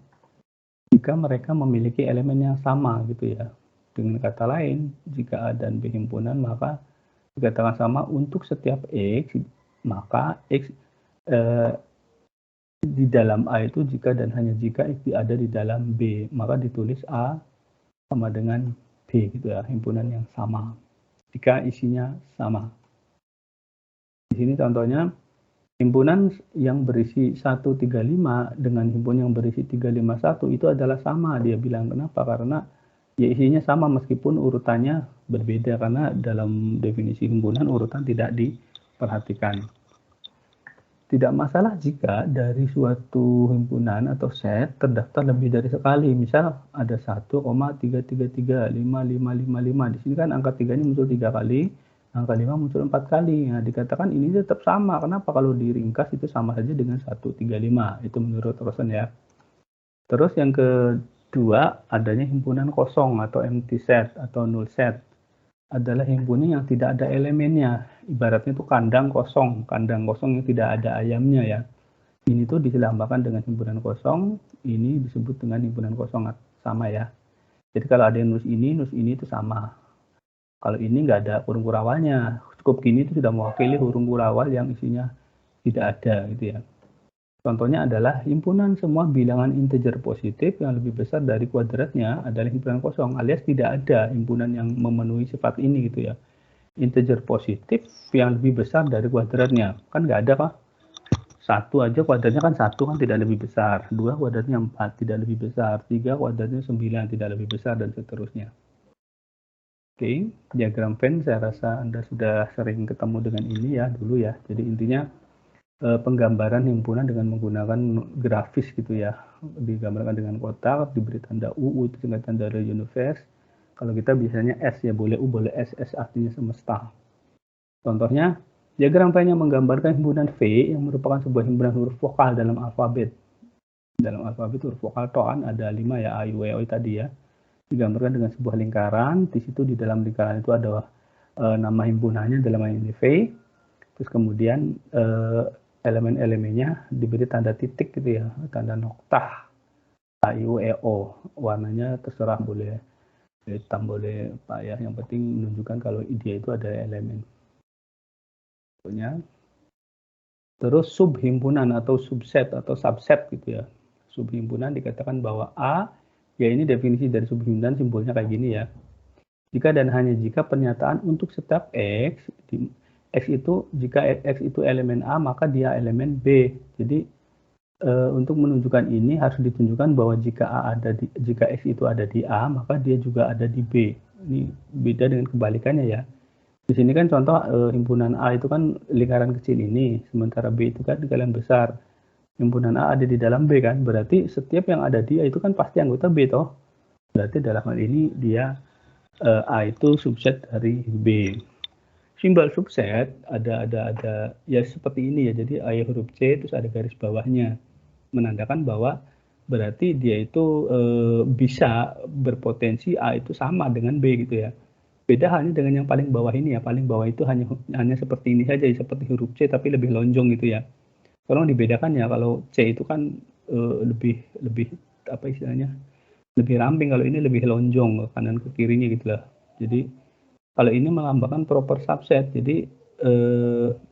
jika mereka memiliki elemen yang sama gitu ya. Dengan kata lain, jika A dan B himpunan, maka dikatakan sama untuk setiap X, maka X di dalam A itu jika dan hanya jika X ada di dalam B, maka ditulis A sama dengan B gitu ya, himpunan yang sama jika isinya sama. Di sini contohnya himpunan yang berisi 135 dengan himpunan yang berisi 351 itu adalah sama, dia bilang. Kenapa? Karena ya isinya sama meskipun urutannya berbeda, karena dalam definisi himpunan urutan tidak diperhatikan. Tidak masalah jika dari suatu himpunan atau set terdaftar lebih dari sekali. Misal ada 1,3335555. Di sini kan angka 3 ini muncul 3 kali, angka 5 muncul 4 kali. Nah, dikatakan ini tetap sama. Kenapa? Kalau diringkas itu sama saja dengan 135. Itu menurut Rosen ya. Terus yang kedua, adanya himpunan kosong atau empty set atau null set. Adalah himpunan yang tidak ada elemennya. Ibaratnya itu kandang kosong yang tidak ada ayamnya ya. Ini tuh dilambangkan dengan himpunan kosong, ini disebut dengan himpunan kosong sama ya. Jadi kalau ada yang nus ini itu sama. Kalau ini nggak ada huruf kurawalnya, cukup gini itu sudah mewakili huruf kurawal yang isinya tidak ada gitu ya. Contohnya adalah himpunan semua bilangan integer positif yang lebih besar dari kuadratnya adalah himpunan kosong, alias tidak ada himpunan yang memenuhi sifat ini gitu ya. Integer positif yang lebih besar dari kuadratnya, kan nggak ada Pak? 1 aja kuadratnya kan 1 kan tidak lebih besar, 2 kuadratnya 4 tidak lebih besar, 3 kuadratnya 9 tidak lebih besar, dan seterusnya. Oke, diagram Venn saya rasa Anda sudah sering ketemu dengan ini ya dulu ya. Jadi intinya penggambaran himpunan dengan menggunakan grafis gitu ya, digambarkan dengan kotak, diberi tanda U itu singkatan dari universe. Kalau kita biasanya S ya, boleh U boleh S artinya semesta. Contohnya diagram Venn yang menggambarkan himpunan V yang merupakan sebuah himpunan huruf vokal dalam alfabet. Dalam alfabet huruf vokal toan ada 5 ya, A, I, U, E, O tadi ya. Digambarkan dengan sebuah lingkaran, di situ di dalam lingkaran itu ada nama himpunannya dalam hal ini V. Terus kemudian elemen-elemennya diberi tanda titik gitu ya, tanda noktah, A, I, U, E, O. Warnanya terserah, boleh hitam, boleh apa ya, yang penting menunjukkan kalau dia itu ada elemen. Terus subhimpunan atau subset atau subset gitu ya. Subhimpunan dikatakan bahwa A, ya ini definisi dari subhimpunan, simbolnya kayak gini ya. Jika dan hanya jika pernyataan untuk setiap X, jika X itu elemen A, maka dia elemen B. Jadi untuk menunjukkan ini harus ditunjukkan bahwa jika X itu ada di A, maka dia juga ada di B. Ini beda dengan kebalikannya ya. Di sini kan contoh himpunan A itu kan lingkaran kecil ini, sementara B itu kan lingkaran besar. Himpunan A ada di dalam B kan, berarti setiap yang ada di A itu kan pasti anggota B toh. Berarti dalam hal ini dia A itu subset dari B. Simbol subset ada ya seperti ini ya. Jadi A huruf C terus ada garis bawahnya, menandakan bahwa berarti dia itu bisa berpotensi A itu sama dengan B gitu ya. Beda halnya dengan yang paling bawah ini ya. Paling bawah itu hanya seperti ini saja, seperti huruf C tapi lebih lonjong gitu ya. Tolong dibedakan ya, kalau C itu kan lebih apa istilahnya, lebih ramping, kalau ini lebih lonjong ke kanan ke kirinya gitu lah. Jadi kalau ini melambangkan proper subset, jadi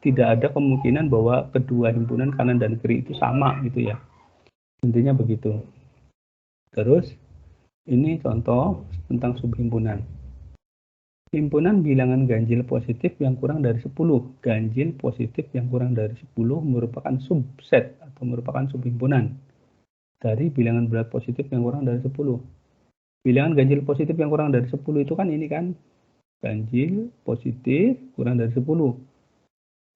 tidak ada kemungkinan bahwa kedua himpunan kanan dan kiri itu sama gitu ya. Intinya begitu. Terus ini contoh tentang subhimpunan. Himpunan bilangan ganjil positif yang kurang dari 10. Ganjil positif yang kurang dari 10 merupakan subset atau merupakan subhimpunan dari bilangan bulat positif yang kurang dari 10. Bilangan ganjil positif yang kurang dari 10 itu kan ini kan, ganjil positif kurang dari 10.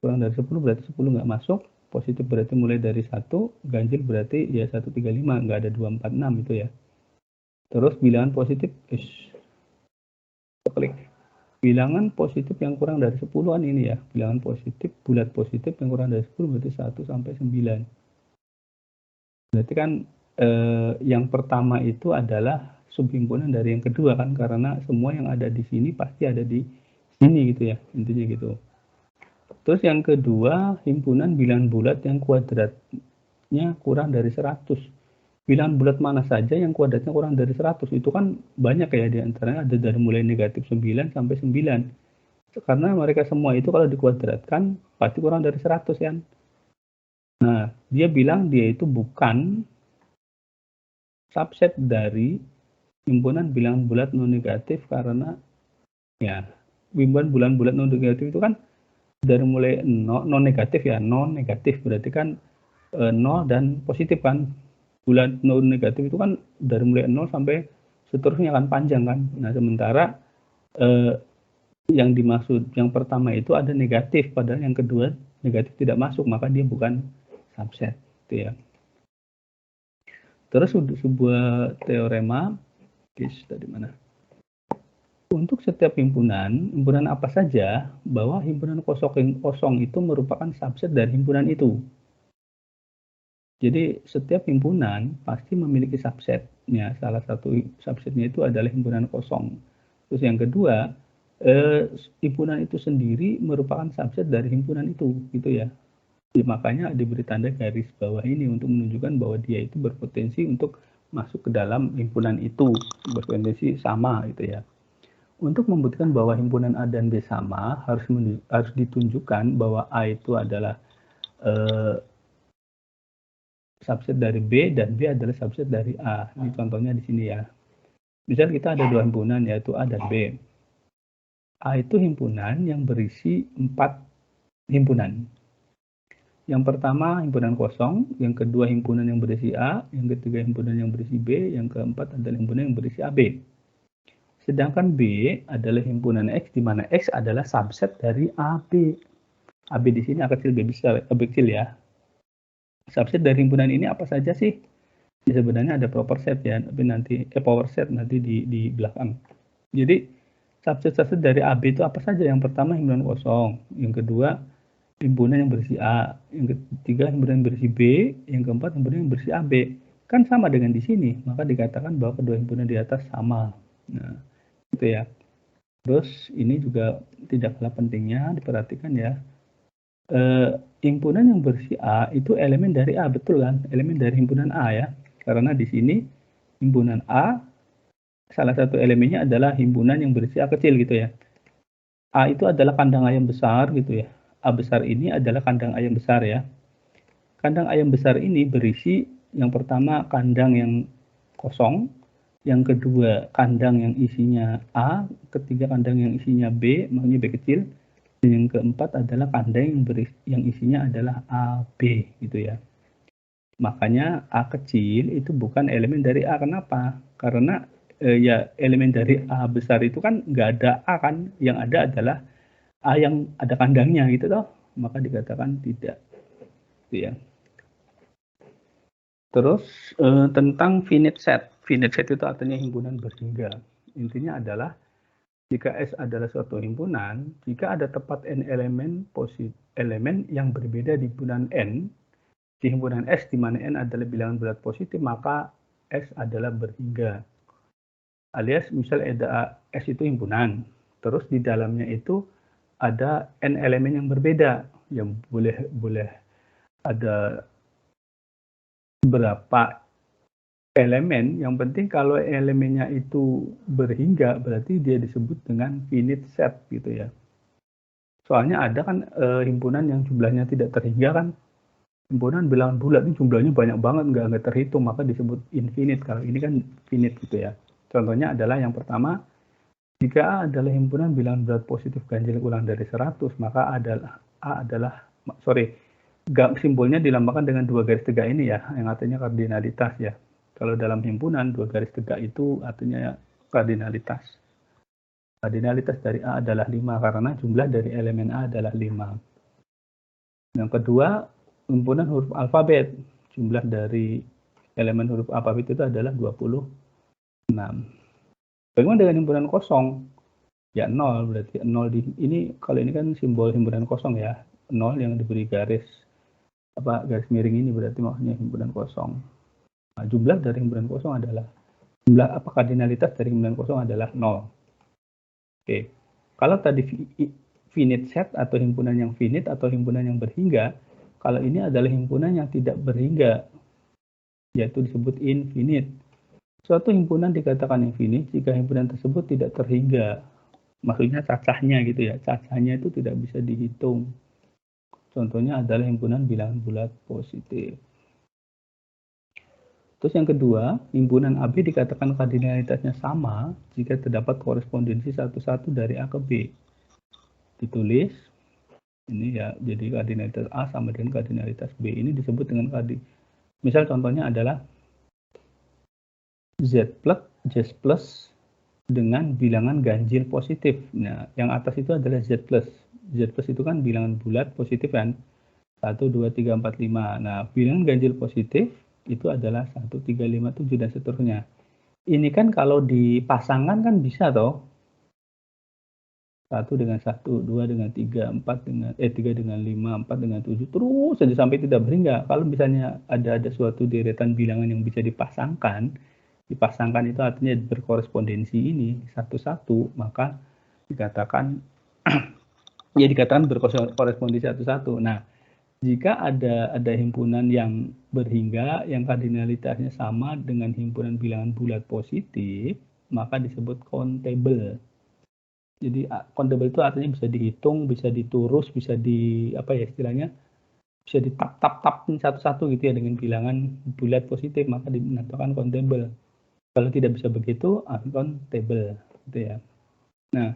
Kurang dari 10 berarti 10 nggak masuk, positif berarti mulai dari 1, ganjil berarti ya 135, nggak ada 246 itu ya. Terus bilangan positif, klik. Bilangan positif yang kurang dari 10-an ini ya, bilangan positif, bulat positif yang kurang dari 10 berarti 1 sampai 9. Berarti kan yang pertama itu adalah subhimpunan dari yang kedua kan, karena semua yang ada di sini pasti ada di sini gitu ya, intinya gitu. Terus yang kedua, himpunan bilangan bulat yang kuadratnya kurang dari 100. Bilangan bulat mana saja yang kuadratnya kurang dari 100, itu kan banyak ya, di antaranya ada dari mulai negatif 9 sampai 9. Karena mereka semua itu kalau dikuadratkan pasti kurang dari 100 kan. Nah, dia bilang dia itu bukan subset dari himpunan bilangan bulat non negatif, karena ya himpunan bilangan bulat non negatif itu kan dari mulai non negatif ya, non negatif berarti kan 0 dan positif kan. Bulat non negatif itu kan dari mulai 0 sampai seterusnya kan, panjang kan. Nah, sementara yang dimaksud yang pertama itu ada negatif, padahal yang kedua negatif tidak masuk, maka dia bukan subset gitu ya. Terus sebuah teorema, tadi mana? Untuk setiap himpunan apa saja, bahwa himpunan kosong itu merupakan subset dari himpunan itu. Jadi setiap himpunan pasti memiliki subsetnya. Salah satu subsetnya itu adalah himpunan kosong. Terus yang kedua, himpunan itu sendiri merupakan subset dari himpunan itu, gitu ya. Jadi, makanya diberi tanda garis bawah ini untuk menunjukkan bahwa dia itu berpotensi untuk masuk ke dalam himpunan itu, berpotensi sama, gitu ya. Untuk membuktikan bahwa himpunan A dan B sama, harus ditunjukkan bahwa A itu adalah subset dari B dan B adalah subset dari A. Ini contohnya di sini ya. Misal kita ada dua himpunan yaitu A dan B. A itu himpunan yang berisi 4 himpunan. Yang pertama himpunan kosong, yang kedua himpunan yang berisi A, yang ketiga himpunan yang berisi B, yang keempat adalah himpunan yang berisi AB. Sedangkan B adalah himpunan X, di mana X adalah subset dari AB. AB di sini A kecil, B besar, B kecil ya. Subset dari himpunan ini apa saja sih? Ya, sebenarnya ada proper set ya, tapi nanti power set nanti di belakang. Jadi subset dari AB itu apa saja? Yang pertama himpunan kosong, yang kedua himpunan yang berisi A, yang ketiga himpunan yang berisi B, yang keempat himpunan yang berisi AB. Kan sama dengan di sini, maka dikatakan bahwa kedua himpunan di atas sama. Nah, gitu ya. Terus ini juga tidak kalah pentingnya diperhatikan ya. Himpunan yang berisi A itu elemen dari A, betul kan? Elemen dari himpunan A ya. Karena di sini himpunan A salah satu elemennya adalah himpunan yang berisi A kecil gitu ya. A itu adalah kandang ayam besar gitu ya. A besar ini adalah kandang ayam besar ya. Kandang ayam besar ini berisi yang pertama kandang yang kosong, yang kedua kandang yang isinya A, ketiga kandang yang isinya B, maksudnya B kecil, dan yang keempat adalah kandang yang isinya adalah AB gitu ya. Makanya A kecil itu bukan elemen dari A. Kenapa? Karena ya elemen dari A besar itu kan nggak ada A kan, yang ada adalah A yang ada kandangnya gitu toh, maka dikatakan tidak gitu ya. Terus tentang finite set. Finite set itu artinya himpunan berhingga. Intinya adalah jika S adalah suatu himpunan, jika ada tepat n elemen yang berbeda di himpunan N, di himpunan S di mana N adalah bilangan bulat positif, maka S adalah berhingga. Alias misal ada S itu himpunan, terus di dalamnya itu ada N elemen yang berbeda, yang boleh ada berapa elemen, yang penting kalau elemennya itu berhingga berarti dia disebut dengan finite set gitu ya. Soalnya ada kan himpunan yang jumlahnya tidak terhingga kan, himpunan bilangan bulat ini jumlahnya banyak banget nggak terhitung, maka disebut infinite. Kalau ini kan finite gitu ya. Contohnya adalah yang pertama, jika A adalah himpunan bilangan bulat positif ganjil kurang dari 100, maka simbolnya dilambangkan dengan dua garis tegak ini ya, yang artinya kardinalitas ya. Kalau dalam himpunan dua garis tegak itu artinya kardinalitas. Kardinalitas dari A adalah 5 karena jumlah dari elemen A adalah 5. Yang kedua, himpunan huruf alfabet. Jumlah dari elemen huruf alfabet itu adalah 26. Bagaimana dengan himpunan kosong? Ya 0, berarti 0 ini kalau ini kan simbol himpunan kosong ya. 0 yang diberi garis miring ini berarti maksudnya himpunan kosong. Nah, jumlah dari himpunan kosong adalah kardinalitas dari himpunan kosong adalah 0. Oke. Kalau tadi finite set atau himpunan yang finite atau himpunan yang berhingga, kalau ini adalah himpunan yang tidak berhingga, yaitu disebut infinite. Suatu himpunan dikatakan infinite jika himpunan tersebut tidak terhingga. Maksudnya cacahnya gitu ya. Cacahnya itu tidak bisa dihitung. Contohnya adalah himpunan bilangan bulat positif. Terus yang kedua, himpunan AB dikatakan kardinalitasnya sama jika terdapat korespondensi satu-satu dari A ke B. Ditulis, ini ya, jadi kardinalitas A sama dengan kardinalitas B. Ini disebut dengan misal contohnya adalah Z plus dengan bilangan ganjil positif. Nah, yang atas itu adalah Z plus. Z plus itu kan bilangan bulat positif kan. 1, 2, 3, 4, 5. Nah, bilangan ganjil positif itu adalah 1, 3, 5, 7, dan seterusnya. Ini kan kalau dipasangkan kan bisa toh. 1 dengan 1, 2 dengan 3, 3 dengan 5, 4 dengan 7, terus saja sampai tidak berhingga. Kalau misalnya ada suatu deretan bilangan yang bisa dipasangkan itu artinya berkorespondensi ini satu-satu, maka dikatakan berkorespondensi satu-satu. Nah, jika ada himpunan yang berhingga yang kardinalitasnya sama dengan himpunan bilangan bulat positif, maka disebut countable. Jadi countable itu artinya bisa dihitung, bisa diturus, bisa istilahnya bisa ditap satu-satu gitu ya dengan bilangan bulat positif, maka dinamakan countable. Kalau tidak bisa begitu, uncountable gitu ya. Nah,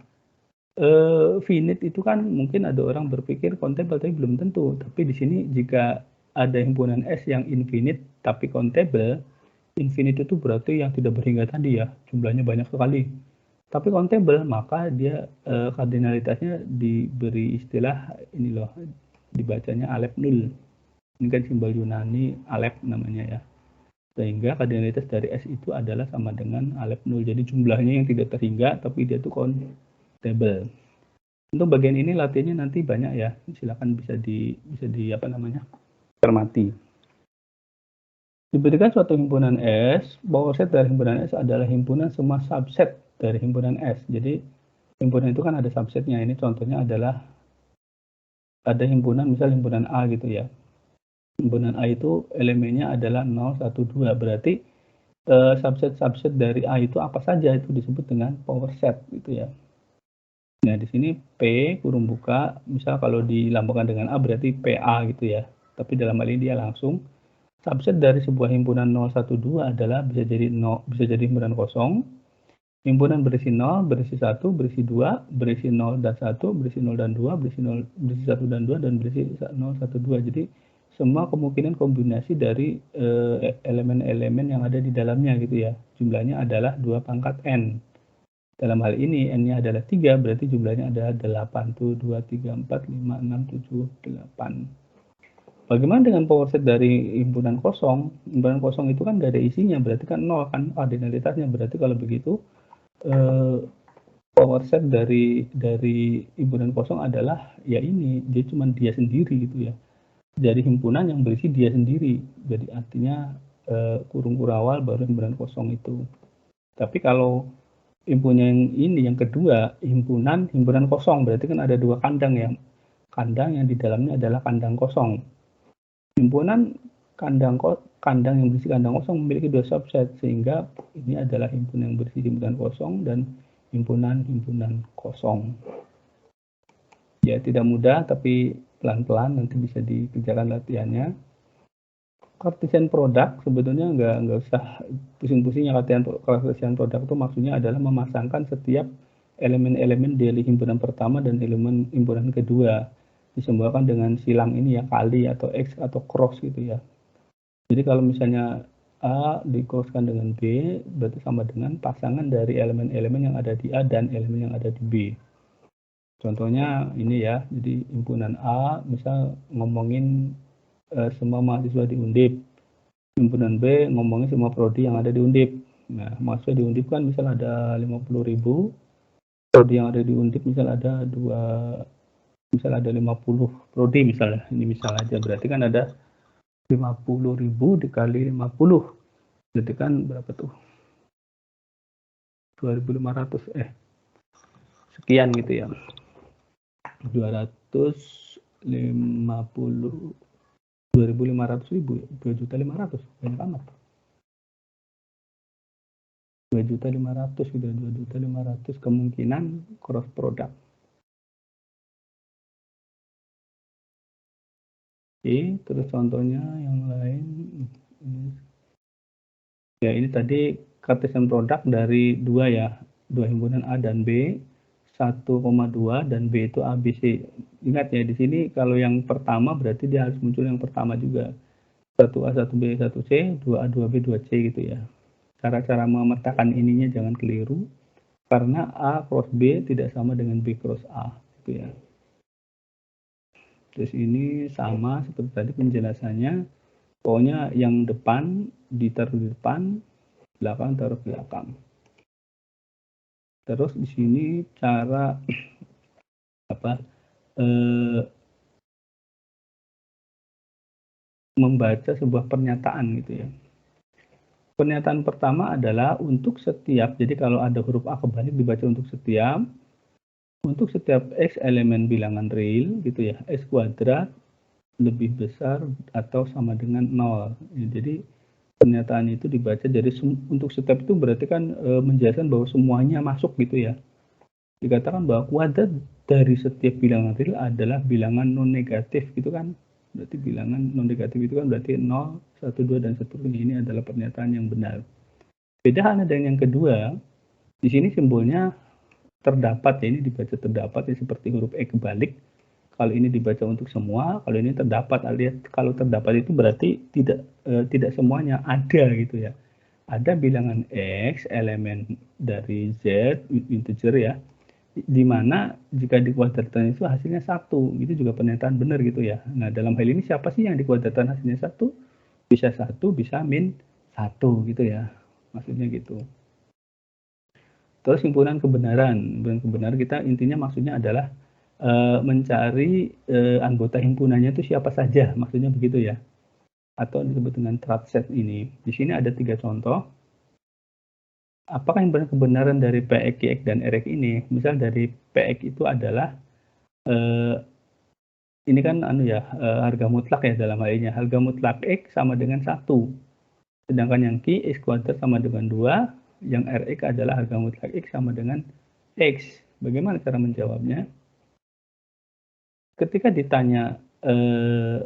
finite itu kan mungkin ada orang berpikir countable tapi belum tentu. Tapi di sini jika ada himpunan S yang infinite tapi countable, infinite itu berarti yang tidak berhingga tadi ya, jumlahnya banyak sekali. Tapi countable, maka dia kardinalitasnya diberi istilah ini loh, dibacanya Aleph 0. Ini kan simbol Yunani Aleph namanya ya. Sehingga kardinalitas dari S itu adalah sama dengan Aleph 0. Jadi jumlahnya yang tidak terhingga tapi dia itu countable. Untuk bagian ini latihannya nanti banyak ya. Silakan bisa di cermati. Diberikan suatu himpunan S, power set dari himpunan S adalah himpunan semua subset dari himpunan S. Jadi himpunan itu kan ada subsetnya. Ini contohnya adalah ada himpunan, misal himpunan A gitu ya. Himpunan A itu elemennya adalah 0, 1, 2. Berarti subset-subset dari A itu apa saja itu disebut dengan power set gitu ya. Nah, di sini P kurung buka, misal kalau dilambangkan dengan A berarti PA gitu ya. Tapi dalam hal ini dia langsung subset dari sebuah himpunan 0, 1, 2 adalah bisa jadi himpunan kosong. Himpunan berisi 0, berisi 1, berisi 2, berisi 0 dan 1, berisi 0 dan 2, berisi 1 dan 2, dan berisi 0, 1, 2. Jadi semua kemungkinan kombinasi dari elemen-elemen yang ada di dalamnya gitu ya. Jumlahnya adalah 2 pangkat N. Dalam hal ini N-nya adalah 3, berarti jumlahnya adalah 8. 2, 3, 4, 5, 6, 7, 8. Bagaimana dengan power set dari himpunan kosong? Himpunan kosong itu kan nggak ada isinya, berarti kan 0 kan kardinalitasnya. Berarti kalau begitu power set dari himpunan kosong adalah ya ini, dia cuma dia sendiri gitu ya. Jadi himpunan yang berisi dia sendiri. Jadi artinya kurung kurawal baru himpunan kosong itu. Tapi kalau himpunan yang kedua, himpunan kosong, berarti kan ada dua kandang ya. Kandang yang di dalamnya adalah kandang kosong. Himpunan kandang yang berisi kandang kosong memiliki dua subset, sehingga ini adalah himpunan yang berisi himpunan kosong dan himpunan kosong. Ya, tidak mudah, tapi pelan-pelan nanti bisa dikerjakan latihannya. Cartesian product sebetulnya nggak usah pusing-pusing ya. Cartesian product itu maksudnya adalah memasangkan setiap elemen-elemen dari himpunan pertama dan elemen himpunan kedua, disimbolkan dengan silang ini ya, kali atau X atau cross gitu ya. Jadi kalau misalnya A di-crosskan dengan B, berarti sama dengan pasangan dari elemen-elemen yang ada di A dan elemen yang ada di B. Contohnya ini ya, jadi himpunan A misal ngomongin semua mahasiswa di Undip. Himpunan B ngomongin semua prodi yang ada di Undip. Nah, mahasiswa di Undip kan misal ada 50.000, prodi yang ada di Undip misal ada 50 prodi misalnya. Ini misal aja, berarti kan ada 50.000 dikali 50. Berarti kan berapa tuh? 2.500 sekian gitu ya. 2.500.000 ya, 2.500.000, banyak amat. 2.500.000 gitu, 2.500.000 kemungkinan cross product. Oke, terus contohnya yang lain. Ya, ini tadi Cartesian product dari dua himpunan A dan B, 1,2 dan B itu ABC. Ingat ya, di sini kalau yang pertama berarti dia harus muncul yang pertama juga. 1A, 1B, 1C, 2A, 2B, 2C gitu ya. Cara-cara memetakan ininya jangan keliru, karena A cross B tidak sama dengan B cross A gitu ya. Terus ini sama seperti tadi penjelasannya, pokoknya yang depan ditaruh di depan, belakang taruh belakang. Terus di sini cara membaca sebuah pernyataan gitu ya. Pernyataan pertama adalah untuk setiap, jadi kalau ada huruf A kebalik dibaca untuk setiap X elemen bilangan real gitu ya, X kuadrat lebih besar atau sama dengan 0. Jadi pernyataan itu dibaca, jadi untuk setiap itu berarti kan menjelaskan bahwa semuanya masuk gitu ya. Dikatakan bahwa kuadrat dari setiap bilangan real adalah bilangan non negatif gitu kan. Berarti bilangan non negatif itu kan berarti 0, 1, 2, dan seterusnya. Ini adalah pernyataan yang benar. Beda halnya dengan yang kedua, di sini simbolnya terdapat, ya ini dibaca terdapat ya, seperti huruf E kebalik. Kalau ini dibaca untuk semua, kalau ini terdapat, alias kalau terdapat itu berarti tidak semuanya ada gitu ya. Ada bilangan X, elemen dari Z, integer ya, di mana jika dikuadratkan itu hasilnya 1, itu juga pernyataan benar gitu ya. Nah, dalam hal ini siapa sih yang dikuadratkan hasilnya 1? Bisa 1, bisa min 1 gitu ya. Maksudnya gitu. Terus himpunan kebenaran. Himpunan kebenaran kita intinya maksudnya adalah mencari anggota himpunannya itu siapa saja, maksudnya begitu ya. Atau disebut dengan trust set ini. Di sini ada 3 contoh. Apakah yang kebenaran dari PX, QX, dan RX ini? Misal dari PX itu adalah ini kan harga mutlak ya dalam hal ini. Harga mutlak X sama dengan 1. Sedangkan yang Q, X kuadrat sama dengan 2. Yang RX adalah harga mutlak X sama dengan X. Bagaimana cara menjawabnya? Ketika ditanya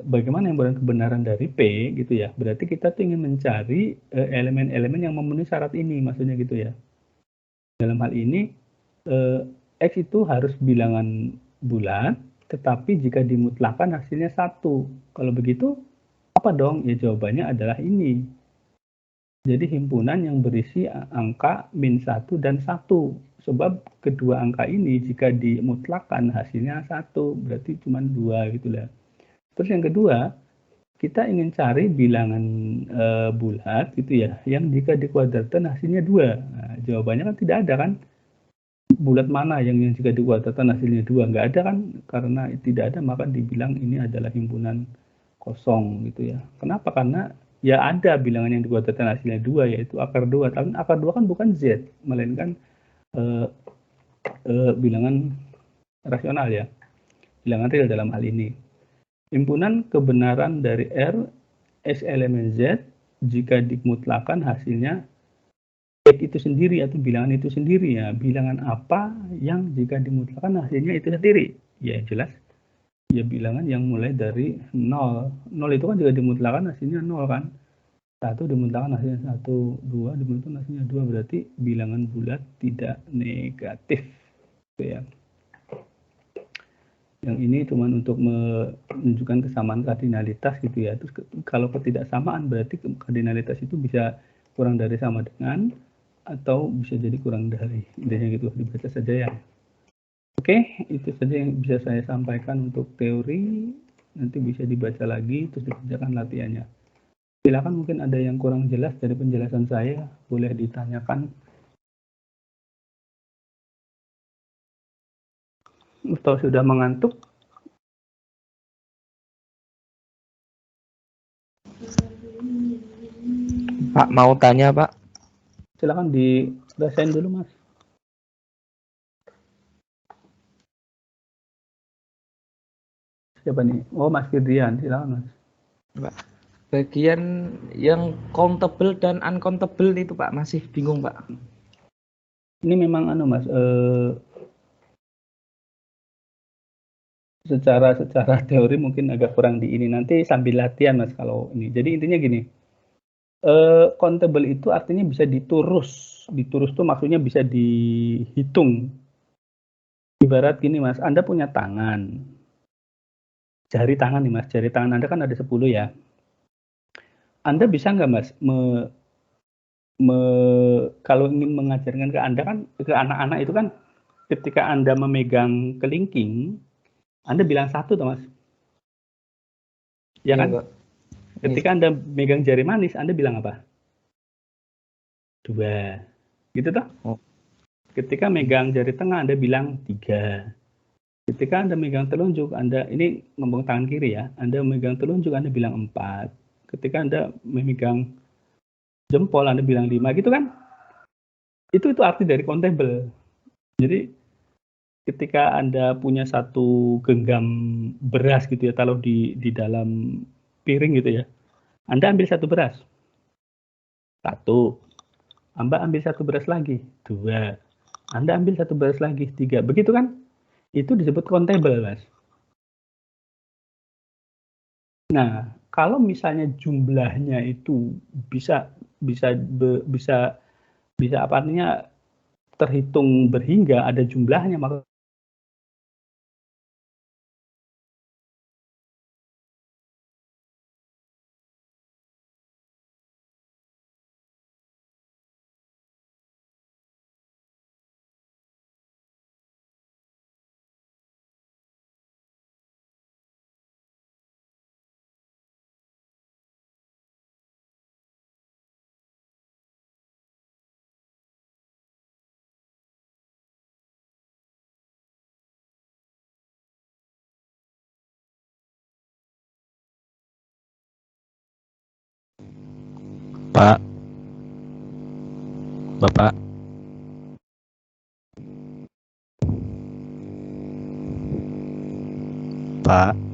bagaimana yang kebenaran dari P gitu ya, berarti kita tuh ingin mencari elemen-elemen yang memenuhi syarat ini, maksudnya gitu ya. Dalam hal ini X itu harus bilangan bulat, tetapi jika dimutlakan hasilnya 1. Kalau begitu apa dong? Ya jawabannya adalah ini. Jadi himpunan yang berisi angka min 1 dan 1. Sebab kedua angka ini jika dimutlakan hasilnya 1, berarti cuma 2 gitu lah. Terus yang kedua, kita ingin cari bilangan bulat gitu ya, yang jika dikuadratkan hasilnya 2. Nah, jawabannya kan tidak ada kan? Bulat mana yang jika dikuadratkan hasilnya 2? Nggak ada kan? Karena tidak ada, maka dibilang ini adalah himpunan kosong gitu ya. Kenapa? Karena ya ada bilangan yang dikuadratkan hasilnya 2, yaitu akar 2. Tapi akar 2 kan bukan Z, melainkan bilangan rasional ya, bilangan real dalam hal ini. Himpunan kebenaran dari R S elemen Z jika dimutlakan hasilnya X itu sendiri atau bilangan itu sendiri ya. Bilangan apa yang jika dimutlakan hasilnya itu sendiri? Ya jelas. Ya bilangan yang mulai dari 0. 0 itu kan jika dimutlakan hasilnya 0 kan. 1 dimutlakan hasilnya 1, 2 dimutlakan hasilnya 2, berarti bilangan bulat tidak negatif. Gitu ya. Yang ini cuma untuk menunjukkan kesamaan kardinalitas gitu ya. Terus kalau ketidaksamaan berarti kardinalitas itu bisa kurang dari sama dengan atau bisa jadi kurang dari. Intinya gitu, dibaca saja ya. Oke, itu saja yang bisa saya sampaikan untuk teori. Nanti bisa dibaca lagi terus dikerjakan latihannya. Silakan, mungkin ada yang kurang jelas dari penjelasan saya, boleh ditanyakan. Atau sudah mengantuk? Pak, mau tanya, Pak? Silakan dirasain dulu, Mas. Siapa nih? Oh, Mas Firdian, silakan, Mas. Pak, bagian yang countable dan uncountable itu, Pak, masih bingung, Pak. Ini memang Mas, secara teori mungkin agak kurang di ini, nanti sambil latihan Mas kalau ini. Jadi intinya gini, countable itu artinya bisa diturus tuh maksudnya bisa dihitung. Ibarat gini Mas, Anda punya tangan, jari tangan nih Mas, jari tangan Anda kan ada 10 ya. Anda bisa nggak Mas kalau ingin mengajarkan ke Anda kan, ke anak-anak itu kan, ketika Anda memegang kelingking, Anda bilang 1 toh Mas? Ya kan? Iya, ketika Anda megang jari manis, Anda bilang apa? 2. Gitu toh? Oh. Ketika megang jari tengah, Anda bilang 3. Ketika Anda megang telunjuk, Anda, ini ngomong tangan kiri ya, Anda megang telunjuk, Anda bilang 4. Ketika Anda memegang jempol, Anda bilang 5. Gitu kan? Itu arti dari countable. Jadi, ketika Anda punya satu genggam beras gitu ya, taruh di dalam piring gitu ya, Anda ambil satu beras, 1, Anda ambil satu beras lagi, 2, Anda ambil satu beras lagi, 3, begitu kan? Itu disebut countable, Mas. Nah, kalau misalnya jumlahnya itu bisa bisa bisa bisa apa artinya terhitung berhingga, ada jumlahnya, maka Pak, Bapak, Pak.